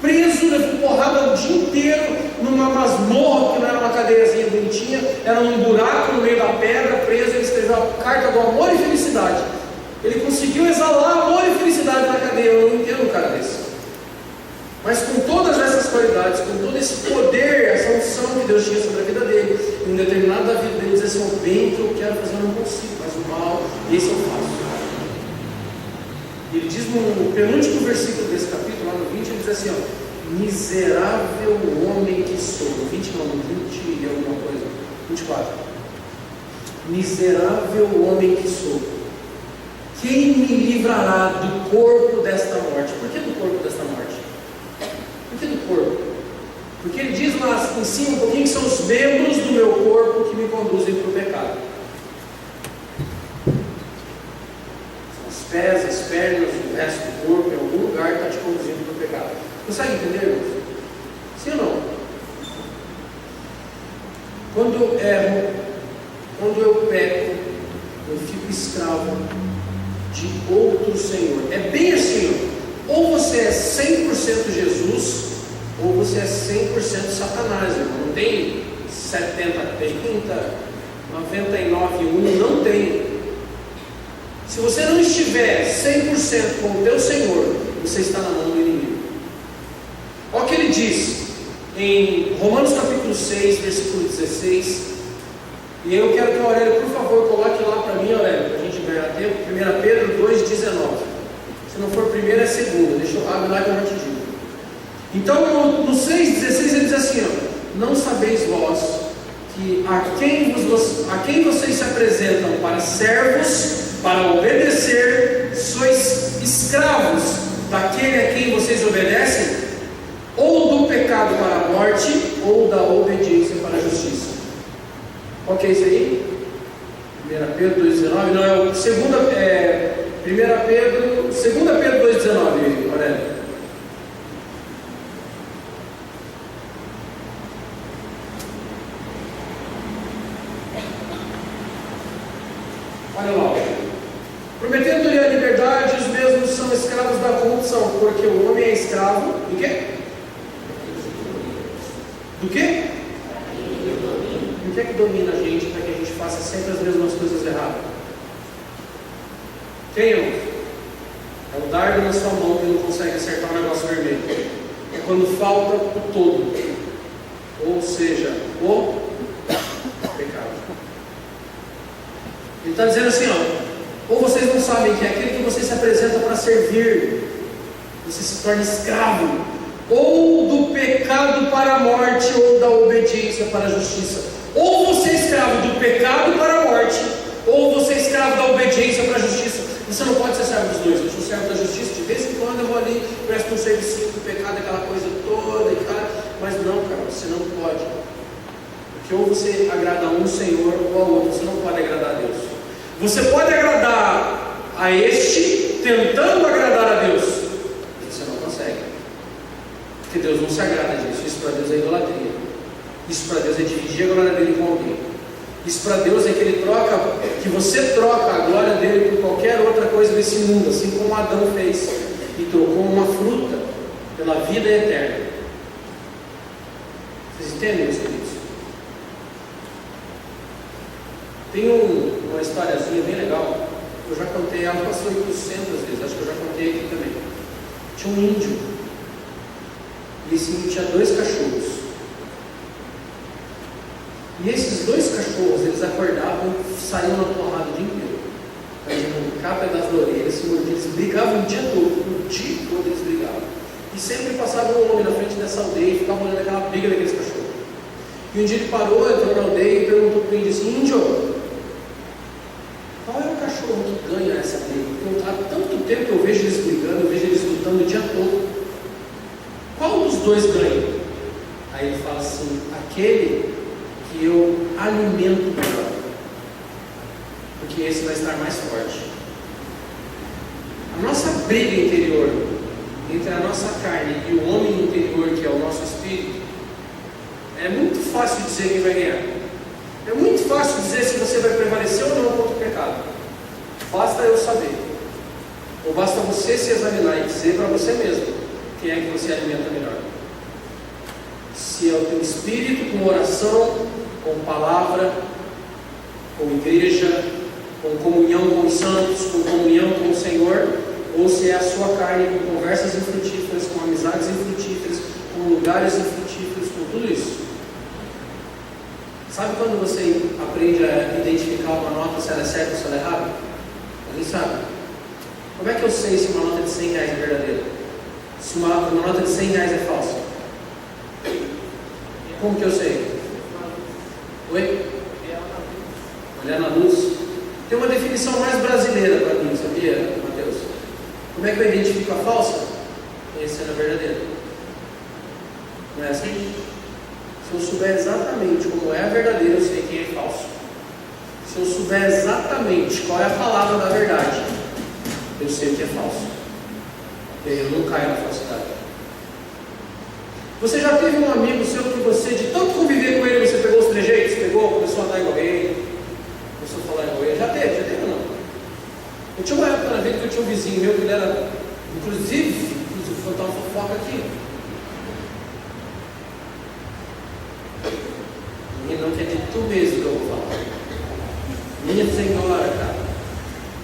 preso, levou porrada o dia inteiro, numa masmorra, que não era uma cadeiazinha bonitinha, era num buraco no meio da pedra, preso. Ele escreveu a carta do amor e felicidade. Ele conseguiu exalar amor e felicidade na cadeia. Eu não entendo um cara desse. Mas com todas essas qualidades, com todo esse poder, essa unção que Deus tinha sobre a vida dele, em um determinado da vida dele, diz assim, o bem que eu quero fazer eu não consigo, mas o mal, esse eu faço. Ele diz no penúltimo versículo desse capítulo, lá no 20, ele diz assim, ó, miserável homem que sou. No 20 não, no 20 e alguma coisa, 24. Miserável homem que sou. Quem me livrará do corpo desta morte? Por que do corpo desta morte? Por que do corpo? Porque ele diz lá em cima um pouquinho que são os membros do meu corpo que me conduzem para o pecado. São os pés, as pernas, o resto do corpo, em algum lugar está te conduzindo para o pecado. Consegue entender, irmãos? Sim ou não? Quando eu erro, quando eu peco, eu fico escravo de outro Senhor. É bem assim, ó. Ou você é 100% Jesus, ou você é 100% Satanás, irmão. Não tem 70, 30, 99, 1, não tem. Se você não estiver 100% com o teu Senhor, você está na mão do inimigo. Olha o que ele diz em Romanos capítulo 6, versículo 16. E eu quero que o Aurélio, por favor, coloque lá para mim, Aurélio, para a gente ganhar tempo. 1 Pedro 2,19. Se não for primeira, é segunda. Deixa eu abrir lá que eu já te digo. Então, no 6,16 ele diz assim, ó, não sabeis vós que a quem vocês se apresentam para servos, para obedecer, sois escravos daquele a quem vocês obedecem, ou do pecado para a morte, ou da obediência para a justiça. Qual que é isso aí? 1 Pedro 2,19, não é o 2 Pedro 2,19, Aurélio. Olha lá, prometendo-lhe a liberdade, os mesmos são escravos da corrupção, porque o homem é escravo do quê? Do quê? O que é que domina a gente para que a gente faça sempre as mesmas coisas erradas? Quem é? É o dardo na sua mão que não consegue acertar o negócio vermelho. É quando falta o todo, ou seja, o pecado. Ele está dizendo assim, ó, ou vocês não sabem que é aquele que você se apresenta para servir, você se torna escravo, ou do pecado para a morte, ou da obediência para a justiça. Ou você é escravo do pecado para a morte, ou você é escravo da obediência para a justiça. Você não pode ser servo dos dois. Eu sou servo da justiça, de vez em quando eu vou ali, presto um serviço do pecado, aquela coisa toda, mas não, cara, você não pode. Que ou você agrada a um Senhor ou ao outro, você não pode agradar a Deus. Você pode agradar a este tentando agradar a Deus, mas você não consegue, porque Deus não se agrada disso. Isso para Deus é idolatria. Isso para Deus é dividir a glória dele com alguém. Isso para Deus é que você troca a glória dele por qualquer outra coisa desse mundo, assim como Adão fez e trocou uma fruta pela vida eterna. Vocês entendem, meus queridos? Tem uma historiazinha bem legal. Eu já contei ela, passou 800 vezes, acho que eu já contei aqui também. Tinha um índio, e esse índio tinha 2 cachorros. E esses 2 cachorros, eles acordavam e saíam na porrada o dia inteiro. Para arrancar pedaço da orelha, se mordiam, eles brigavam o dia todo eles brigavam. E sempre passava um homem na frente dessa aldeia e ficava olhando aquela briga daqueles cachorros. E um dia ele parou, entrou na aldeia e perguntou para o índio assim: índio, qual é o cachorro que ganha essa briga? Porque há tanto tempo que eu vejo eles brigando, eu vejo eles lutando o dia todo. Qual dos 2 ganha? Aí ele fala assim: aquele que eu alimento melhor, porque esse vai estar mais forte. A nossa briga interior entre a nossa carne e o homem interior, que é o nosso espírito, é muito fácil dizer quem vai ganhar. É muito fácil dizer se você vai prevalecer ou não contra o pecado. Basta eu saber, ou basta você se examinar e dizer para você mesmo quem é que você alimenta melhor. Se é o teu espírito com oração, com palavra, com igreja, com comunhão com os santos, com comunhão com o Senhor, ou se é a sua carne com conversas infrutíferas, com amizades infrutíferas, com lugares infrutíferos, com tudo isso. Sabe quando você aprende a identificar uma nota, se ela é certa ou se ela é errada? Alguém sabe? Como é que eu sei se uma nota de 100 reais é verdadeira? Se uma nota de 100 reais é falsa? Como que eu sei? Oi? Olhar na luz. Tem uma definição mais brasileira para mim, sabia, Mateus? Como é que eu identifico a falsa? Conhecendo a verdadeira. Não é assim? Se eu souber exatamente como é a verdadeira, eu sei quem é falso. Se eu souber exatamente qual é a palavra da verdade, eu sei o que é falso. E aí eu não caio na falsidade. Você já teve um amigo seu que você, de tanto conviver com ele, você pegou os trejeitos? Pegou, começou a andar igual ele, começou a falar igual ele? Já teve ou não? Eu tinha uma época na vida que eu tinha um vizinho meu que ele era, inclusive, vou contar uma fofoca aqui. Não que é de tu mesmo que eu vou falar. Minha senhora, cara.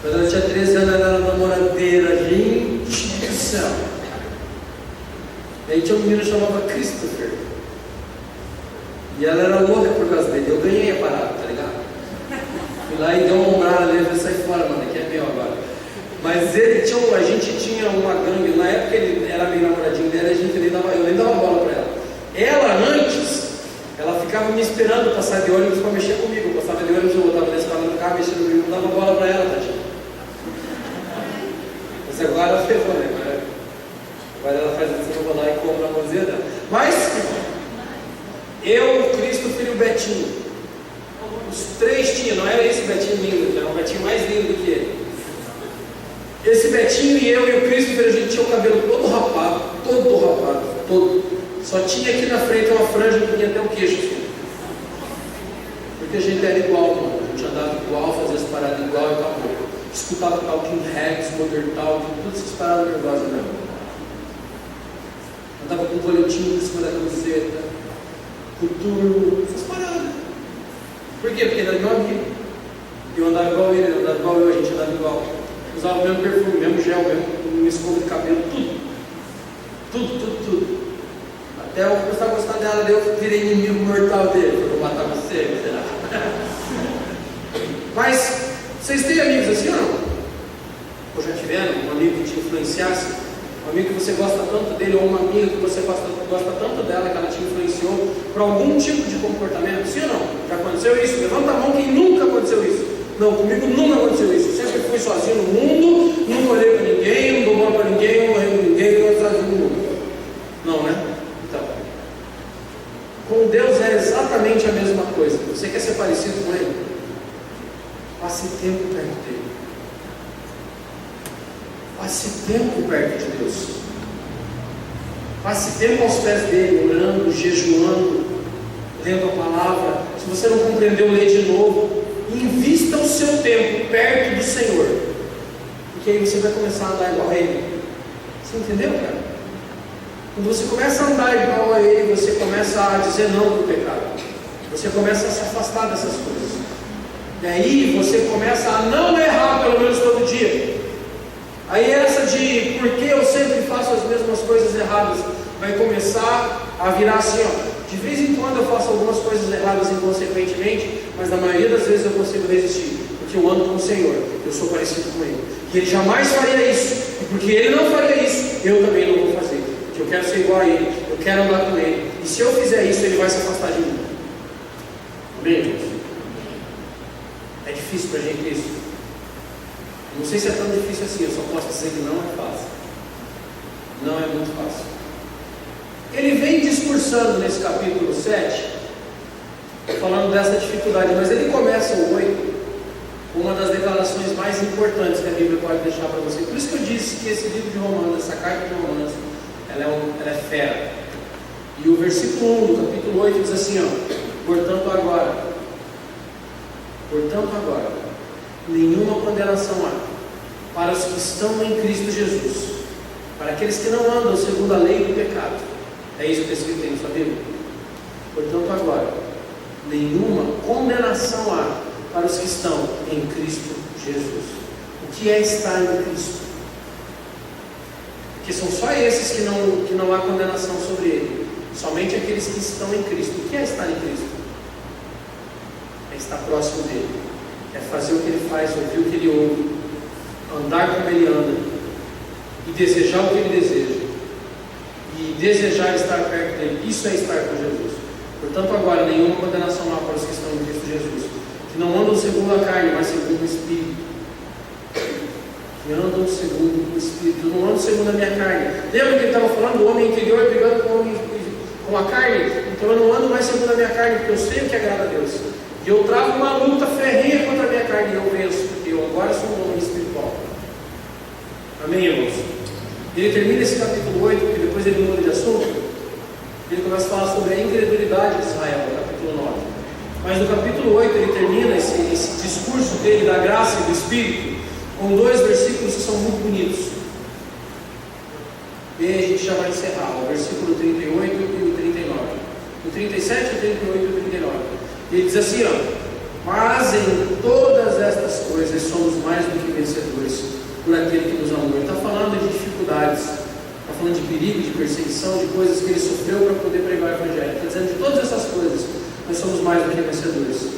Quando ela tinha 13 anos, ela era namoradeira, gente do céu. Aí tinha um menino que chamava Christopher. E ela era louca por causa dele. Eu ganhei a parada, tá ligado? Fui lá e dei uma ombrada nele e saí fora, mano, aqui é meu agora. Mas ele tinha, a gente tinha uma gangue. Na época ele era meio namoradinho dela, eu nem dava bola pra ela. Ela antes, ela ficava me esperando passar de ônibus para mexer comigo. Eu passava de ônibus, eu botava na escada do carro, mexendo comigo, não dava bola para ela, tadinha. Mas agora ela ferrou, né? Agora ela faz assim, eu vou lá e compro a mãozinha dela. Mas, eu, o Cristo, filho o Betinho. Os 3 tinham, não era esse Betinho lindo, era um Betinho mais lindo do que ele. Esse Betinho e eu e o Cristo, a gente tinha o cabelo todo rapado, todo. Só tinha aqui na frente uma franja que vinha até o queixo, assim. Porque a gente era igual, mano. A gente andava igual, fazia as paradas igual e acabou. Escutava Talking Heads, Modern Talking, todas essas paradas nervosas mesmo. Andava com um coletinho em cima da camiseta, coturno, essas paradas. Por quê? Porque ele era meu amigo. Eu andava igual ele andava igual eu, a gente andava igual. Usava o mesmo perfume, mesmo gel, mesmo escova de cabelo, tudo. Até eu começar a gostar dela, eu virei inimigo mortal dele. Eu vou matar você, será? Mas, vocês têm amigos assim ou não? Ou já tiveram um amigo que te influenciasse? Um amigo que você gosta tanto dele, ou uma amiga que você gosta tanto dela, que ela te influenciou por algum tipo de comportamento? Sim ou não? Já aconteceu isso? Levanta a mão quem nunca aconteceu isso. Não, comigo nunca aconteceu isso. Eu sempre fui sozinho no mundo, nunca olhei para ninguém, não dou bola para ninguém, não morri com ninguém, não sozinho no mundo. Não, né? Com Deus é exatamente a mesma coisa. Você quer ser parecido com Ele? Passe tempo perto dEle. Passe tempo perto de Deus. Passe tempo aos pés dEle, orando, jejuando, lendo a palavra. Se você não compreendeu, lê de novo. Invista o seu tempo perto do Senhor, porque aí você vai começar a andar igual a Ele. Você entendeu, cara? Quando você começa a andar igual a Ele, você começa a dizer não para o pecado. Você começa a se afastar dessas coisas. E aí você começa a não errar pelo menos todo dia. Aí essa de por que eu sempre faço as mesmas coisas erradas vai começar a virar assim, ó. De vez em quando eu faço algumas coisas erradas inconsequentemente, mas na maioria das vezes eu consigo resistir, porque eu ando com o Senhor, eu sou parecido com Ele. E Ele jamais faria isso, e porque Ele não faria isso, eu também não vou fazer, porque eu quero ser igual a Ele, eu quero andar com Ele, e se eu fizer isso, Ele vai se afastar de mim. Amém, irmãos? É difícil para a gente isso. Não sei se é tão difícil assim, eu só posso dizer que não é fácil. Não é muito fácil. Ele vem discursando nesse capítulo 7, falando dessa dificuldade, mas ele começa o 8 com uma das declarações mais importantes que a Bíblia pode deixar para você. Por isso que eu disse que esse livro de Romanos, essa carta de Romanos, ela é fera. E o versículo 1 do capítulo 8 diz assim, ó: portanto agora, nenhuma condenação há para os que estão em Cristo Jesus, para aqueles que não andam segundo a lei do pecado. É isso que está escrito aí na sua Bíblia? Portanto agora, nenhuma condenação há para os que estão em Cristo Jesus. O que é estar em Cristo? Porque são só esses que não há condenação sobre ele. Somente aqueles que estão em Cristo. O que é estar em Cristo? É estar próximo dele. É fazer o que ele faz, ouvir o que ele ouve, andar como ele anda e desejar o que ele deseja. E desejar estar perto dele. Isso é estar com Jesus. Portanto agora, nenhuma condenação há para os que estão em Cristo Jesus, que não andam segundo a carne, mas segundo o Espírito. Que andam segundo o Espírito. Eu não ando segundo a minha carne. Lembra que ele estava falando do homem interior brigando com a carne? Então eu não ando mais segundo a minha carne, porque eu sei o que agrada a Deus. E eu travo uma luta ferrenha contra a minha carne e eu venço, porque eu agora sou um homem espiritual. Amém, irmãos? Ele termina esse capítulo 8, porque depois ele muda de assunto. Ele começa a falar sobre a incredulidade de Israel, no capítulo 9. Mas no capítulo 8 ele termina esse discurso dele da graça e do Espírito com 2 versículos que são muito bonitos. E aí a gente já vai encerrar, o versículo 38 e o 39. O 37, o 38 e o 39. Ele diz assim, ó: mas em todas estas coisas somos mais do que vencedores por aquele que nos amou. Ele está falando de dificuldades, está falando de perigo, de perseguição, de coisas que ele sofreu para poder pregar o Evangelho. Está dizendo de todas essas coisas, nós somos mais do que vencedores.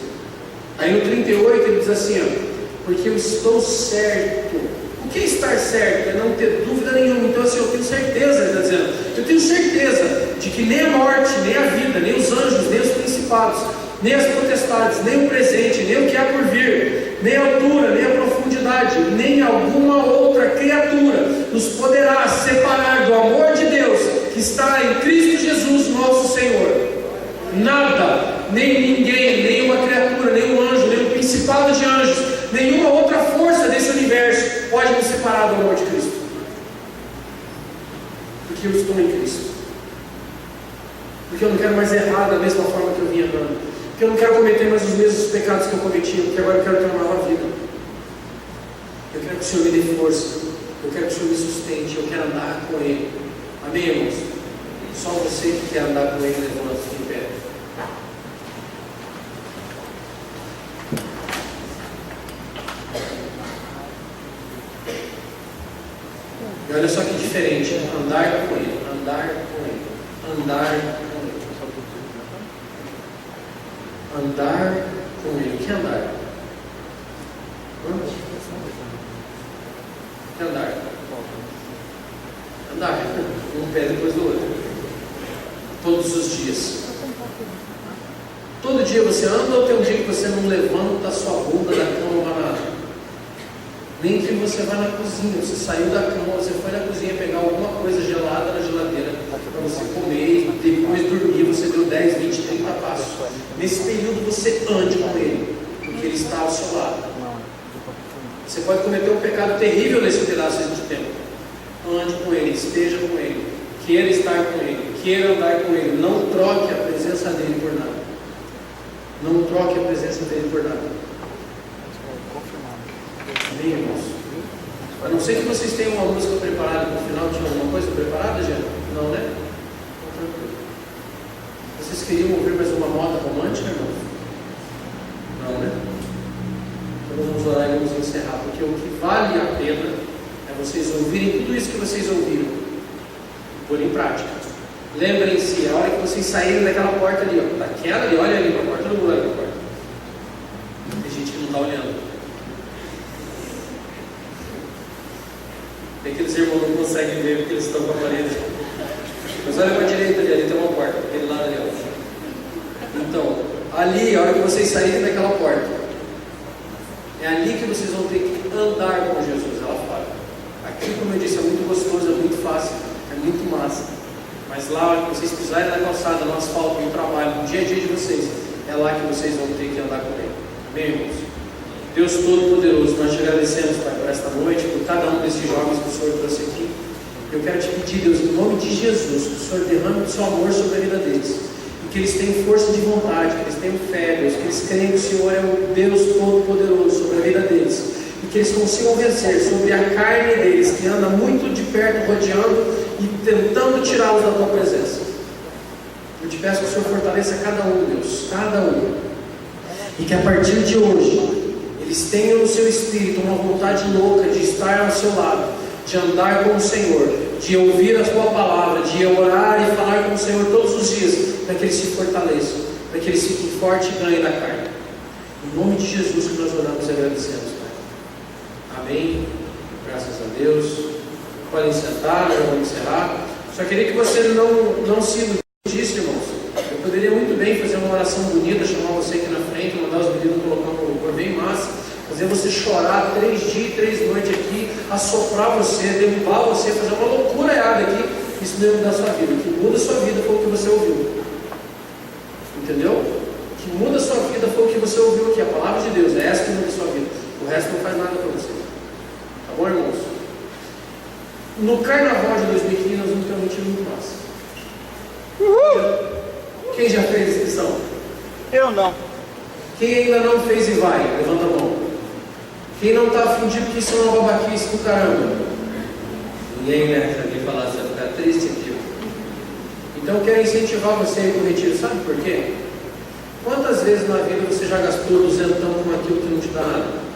Aí no 38 ele diz assim, ó: porque eu estou certo. O que é estar certo? É não ter dúvida nenhuma. Então assim, eu tenho certeza, ele está dizendo, eu tenho certeza de que nem a morte, nem a vida, nem os anjos, nem os principados, nem as potestades, nem o presente, nem o que há por vir, nem a altura, nem a profundidade, nem alguma outra criatura nos poderá separar do amor de Deus que está em Cristo Jesus nosso Senhor. Nada, nem ninguém, nenhuma criatura, nenhum anjo, nenhum principado de anjos, nenhuma outra força desse universo pode nos separar do amor de Cristo, porque eu estou em Cristo, porque eu não quero mais errar da mesma forma que eu vinha andando, porque eu não quero cometer mais os mesmos pecados que eu cometia, porque agora eu quero ter uma nova vida. Eu quero que o Senhor me dê força, eu quero que o Senhor me sustente, eu quero andar com Ele. Amém, irmãos? Só você que quer andar com Ele, levanta-se de pé. E olha só que diferente, andar com Ele, andar com Ele, andar com Ele. Andar com Ele. O que é andar? O que é andar? Andar, um pé depois do outro. Todos os dias. Todo dia você anda ou tem um dia que você não levanta a sua bunda da cama para nada? Nem que você vá na cozinha, você saiu da cama, você foi na cozinha pegar alguma coisa gelada na geladeira para você comer e depois dormir, você deu 10, 20, 30 passos. passo. Nesse período você ande com Ele, porque Ele está ao seu lado. Você pode cometer um pecado terrível nesse pedaço de tempo. Ande com Ele, esteja com Ele, queira estar com Ele, queira andar com Ele. Não troque a presença dEle por nada. Não troque a presença dEle por nada. Amém, irmãos? A não ser que vocês tenham uma música preparada no final. Tinha alguma coisa preparada, já? Não, né? Vocês queriam ouvir mais uma moda romântica, irmãos? Não, né? Então vamos orar e vamos encerrar, porque o que vale a pena é vocês ouvirem tudo isso que vocês ouviram e pôr em prática. Lembrem-se, a hora que vocês saírem daquela porta ali, ó, daquela ali, olha ali para a porta, todo mundo olha para a porta. Tem gente que não está olhando. Tem aqueles irmãos que não conseguem ver porque eles estão com a parede. Mas olha para a direita ali tem uma porta, aquele lado ali. Ó. Então, ali, a hora que vocês saírem daquela porta, é ali que vocês vão ter que andar com Jesus lá fora. Aqui, como eu disse, é muito gostoso, é muito fácil, é muito massa. Mas lá, a hora que vocês pisarem na calçada, no asfalto, no trabalho, no dia a dia de vocês, é lá que vocês vão ter que andar com Ele. Amém, irmãos? Deus Todo-Poderoso, nós te agradecemos, Pai, por esta noite, por cada um desses jovens que o Senhor trouxe aqui. Eu quero te pedir, Deus, em nome de Jesus, que o Senhor derrame o seu amor sobre a vida deles. E que eles tenham força de vontade, que eles tenham fé, Deus, que eles creem que o Senhor é o Deus Todo-Poderoso sobre a vida deles. E que eles consigam vencer sobre a carne deles, que anda muito de perto, rodeando e tentando tirá-los da tua presença. Eu te peço que o Senhor fortaleça cada um, Deus, cada um. E que a partir de hoje, eles tenham no seu espírito uma vontade louca de estar ao seu lado, de andar com o Senhor, de ouvir a tua palavra, de orar e falar com o Senhor todos os dias, para que eles se fortaleçam, para que eles fiquem fortes e ganhem da carne. Em nome de Jesus que nós oramos e agradecemos, Pai. Amém. Graças a Deus. Podem sentar, nós vamos encerrar. Só queria que você não se iludisse, irmãos. Eu poderia muito bem fazer uma oração bonita, chamar você aqui na frente, mandar os meninos colocar um louvor bem massa, fazer você chorar 3 dias e 3 noites aqui, assoprar você, derrubar você, fazer uma loucura errada aqui. Isso não muda a sua vida. O que muda a sua vida foi o que você ouviu. Entendeu? O que muda a sua vida foi o que você ouviu aqui. A palavra de Deus é essa que muda a sua vida. O resto não faz nada para você. Tá bom, irmãos? No carnaval de 2015 nós vamos ter um retiro muito massa. Quem já fez inscrição? Eu não. Quem ainda não fez e vai? Levanta a mão. Quem não está afundido porque isso é uma babaquice do caramba? Ninguém, né? Se alguém falar, você vai ficar triste aqui. Então eu quero incentivar você a ir para o retiro. Sabe por quê? Quantas vezes na vida você já gastou 200 com aquilo que não te dá nada?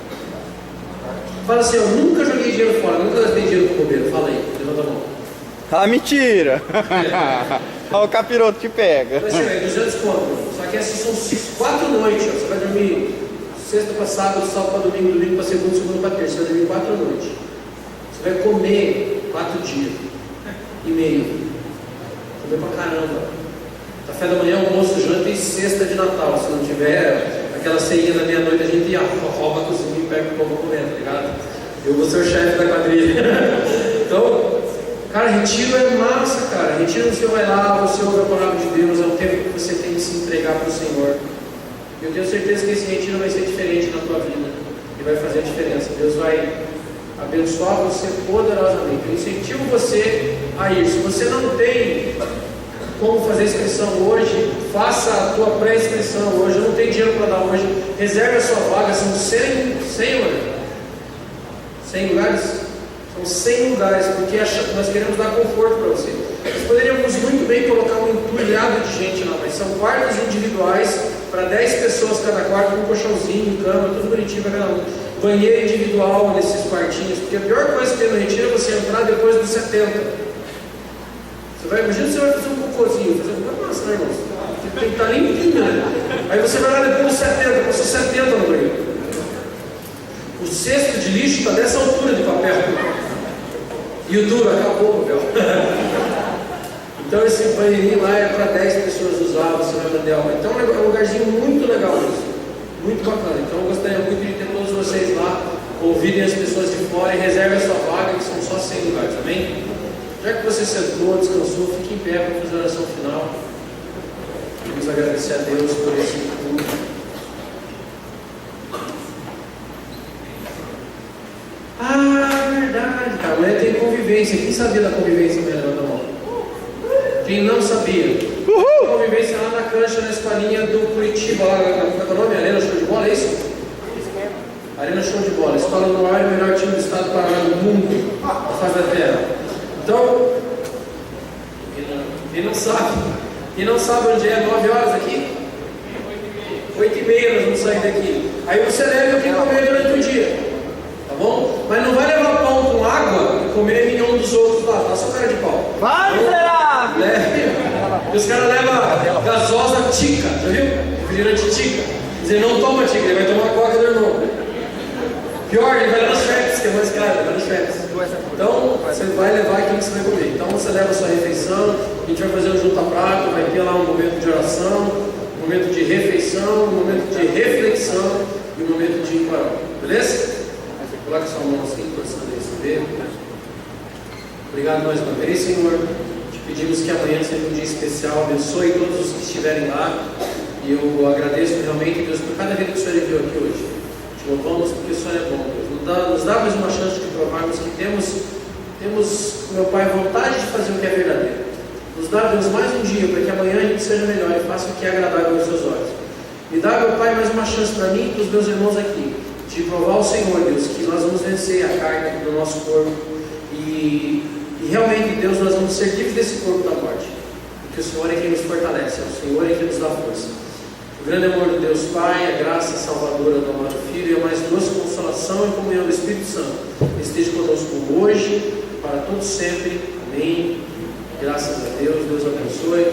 Fala assim, eu nunca joguei dinheiro fora, nunca gastei dinheiro com bobeira. Fala aí, levanta a mão. Ah, mentira! Olha o capiroto que pega. Vai ser 200 conto. Só que essas são 4 noites. Ó. Você vai dormir sexta para sábado, sábado para domingo, domingo para segunda, segunda para terça. Você vai dormir 4 noites. Você vai comer 4 dias e meio. Comer pra caramba. Café da manhã, almoço, janta e sexta de Natal. Se não tiver aquela ceia da meia-noite, a gente rouba a cozinha e pega o povo comer, tá ligado? Eu vou ser o chefe da quadrilha. Então, cara, retiro é massa, cara. Retiro você vai lá, você ouve a palavra de Deus, é um tempo que você tem que se entregar para o Senhor. Eu tenho certeza que esse retiro vai ser diferente na tua vida e vai fazer a diferença. Deus vai abençoar você poderosamente. Eu incentivo você a ir. Se você não tem como fazer inscrição hoje, faça a tua pré-inscrição hoje. Eu não tenho dinheiro para dar hoje. Reserve a sua vaga. São 100 lugares. São 100 lugares, porque nós queremos dar conforto para você. Nós poderíamos muito bem colocar um entulhado de gente lá, mas são quartos individuais para 10 pessoas cada quarto, com um colchãozinho, cama, tudo bonitinho para cada um. Banheiro individual nesses quartinhos, porque a pior coisa que tem no retiro é você entrar depois dos 70. Imagina que você vai fazer um cocôzinho, fazer uma massa, né, irmãos? Tem que estar limpinho, né? Aí você vai lá depois dos 70, passou 70 no banheiro. O cesto de lixo está dessa altura de papel. E o duro acabou o papel. Então esse banheirinho lá é para 10 pessoas usar, você vai mandar alma. Então é um lugarzinho muito legal isso. Muito bacana. Então eu gostaria muito de ter todos vocês lá, ouvirem as pessoas de fora e reservem a sua vaga, que são só 100 lugares, amém? Já que você sentou, descansou, fique em pé para fazer a oração final. Vamos agradecer a Deus por esse culto. Ah, verdade, cara. Amanhã tem convivência. Quem sabia da convivência? Levanta a mão. Quem não sabia? Convivência lá na cancha, na escolinha do Curitiba, lá, como é que é o nome? Arena Show de Bola, é isso? Arena Show de Bola. Escola do maior e melhor time do estado do Paraná do mundo, da face da terra. Então, quem não sabe onde é 9 horas aqui? 8h30 nós vamos sair daqui. Aí você leva o que comer durante o dia, tá bom? Mas não vai levar pão com água e comer nenhum dos outros lá, tá? Só cara de pau. Vai, miserável! E os caras levam gasosa tica, já viu? Refrigerante tica. Quer dizer, não toma tica, ele vai tomar coca do irmão. Pior, ele vai lá nas Schweppes, que é mais caro, ele vai nas Schweppes. Então, você vai levar aquilo que você vai comer. Então, você leva a sua refeição, a gente vai fazer um junta-prato, vai ter lá um momento de oração, um momento de refeição, um momento de reflexão e um momento de coral. Beleza? Coloque sua mão assim, torcendo esse dedo. Obrigado mais uma vez, Senhor. Te pedimos que amanhã seja um dia especial. Abençoe todos os que estiverem lá. E eu agradeço realmente, Deus, por cada vida que o Senhor enviou aqui hoje. Te louvamos porque o Senhor é bom, Deus. Nos dá mais uma chance de provarmos que temos, meu Pai, vontade de fazer o que é verdadeiro. Nos dá, Deus, mais um dia para que amanhã a gente seja melhor e faça o que é agradável aos seus olhos. Me dá, meu Pai, mais uma chance para mim e para os meus irmãos aqui, de provar ao Senhor, Deus, que nós vamos vencer a carne do nosso corpo e realmente, Deus, nós vamos ser livres desse corpo da morte, porque o Senhor é quem nos fortalece, é o Senhor é quem nos dá força. O grande amor de Deus Pai, a graça salvadora do amado Filho e a mais doce consolação e comunhão do Espírito Santo esteja conosco hoje, para todos sempre. Amém. Graças a Deus. Deus abençoe.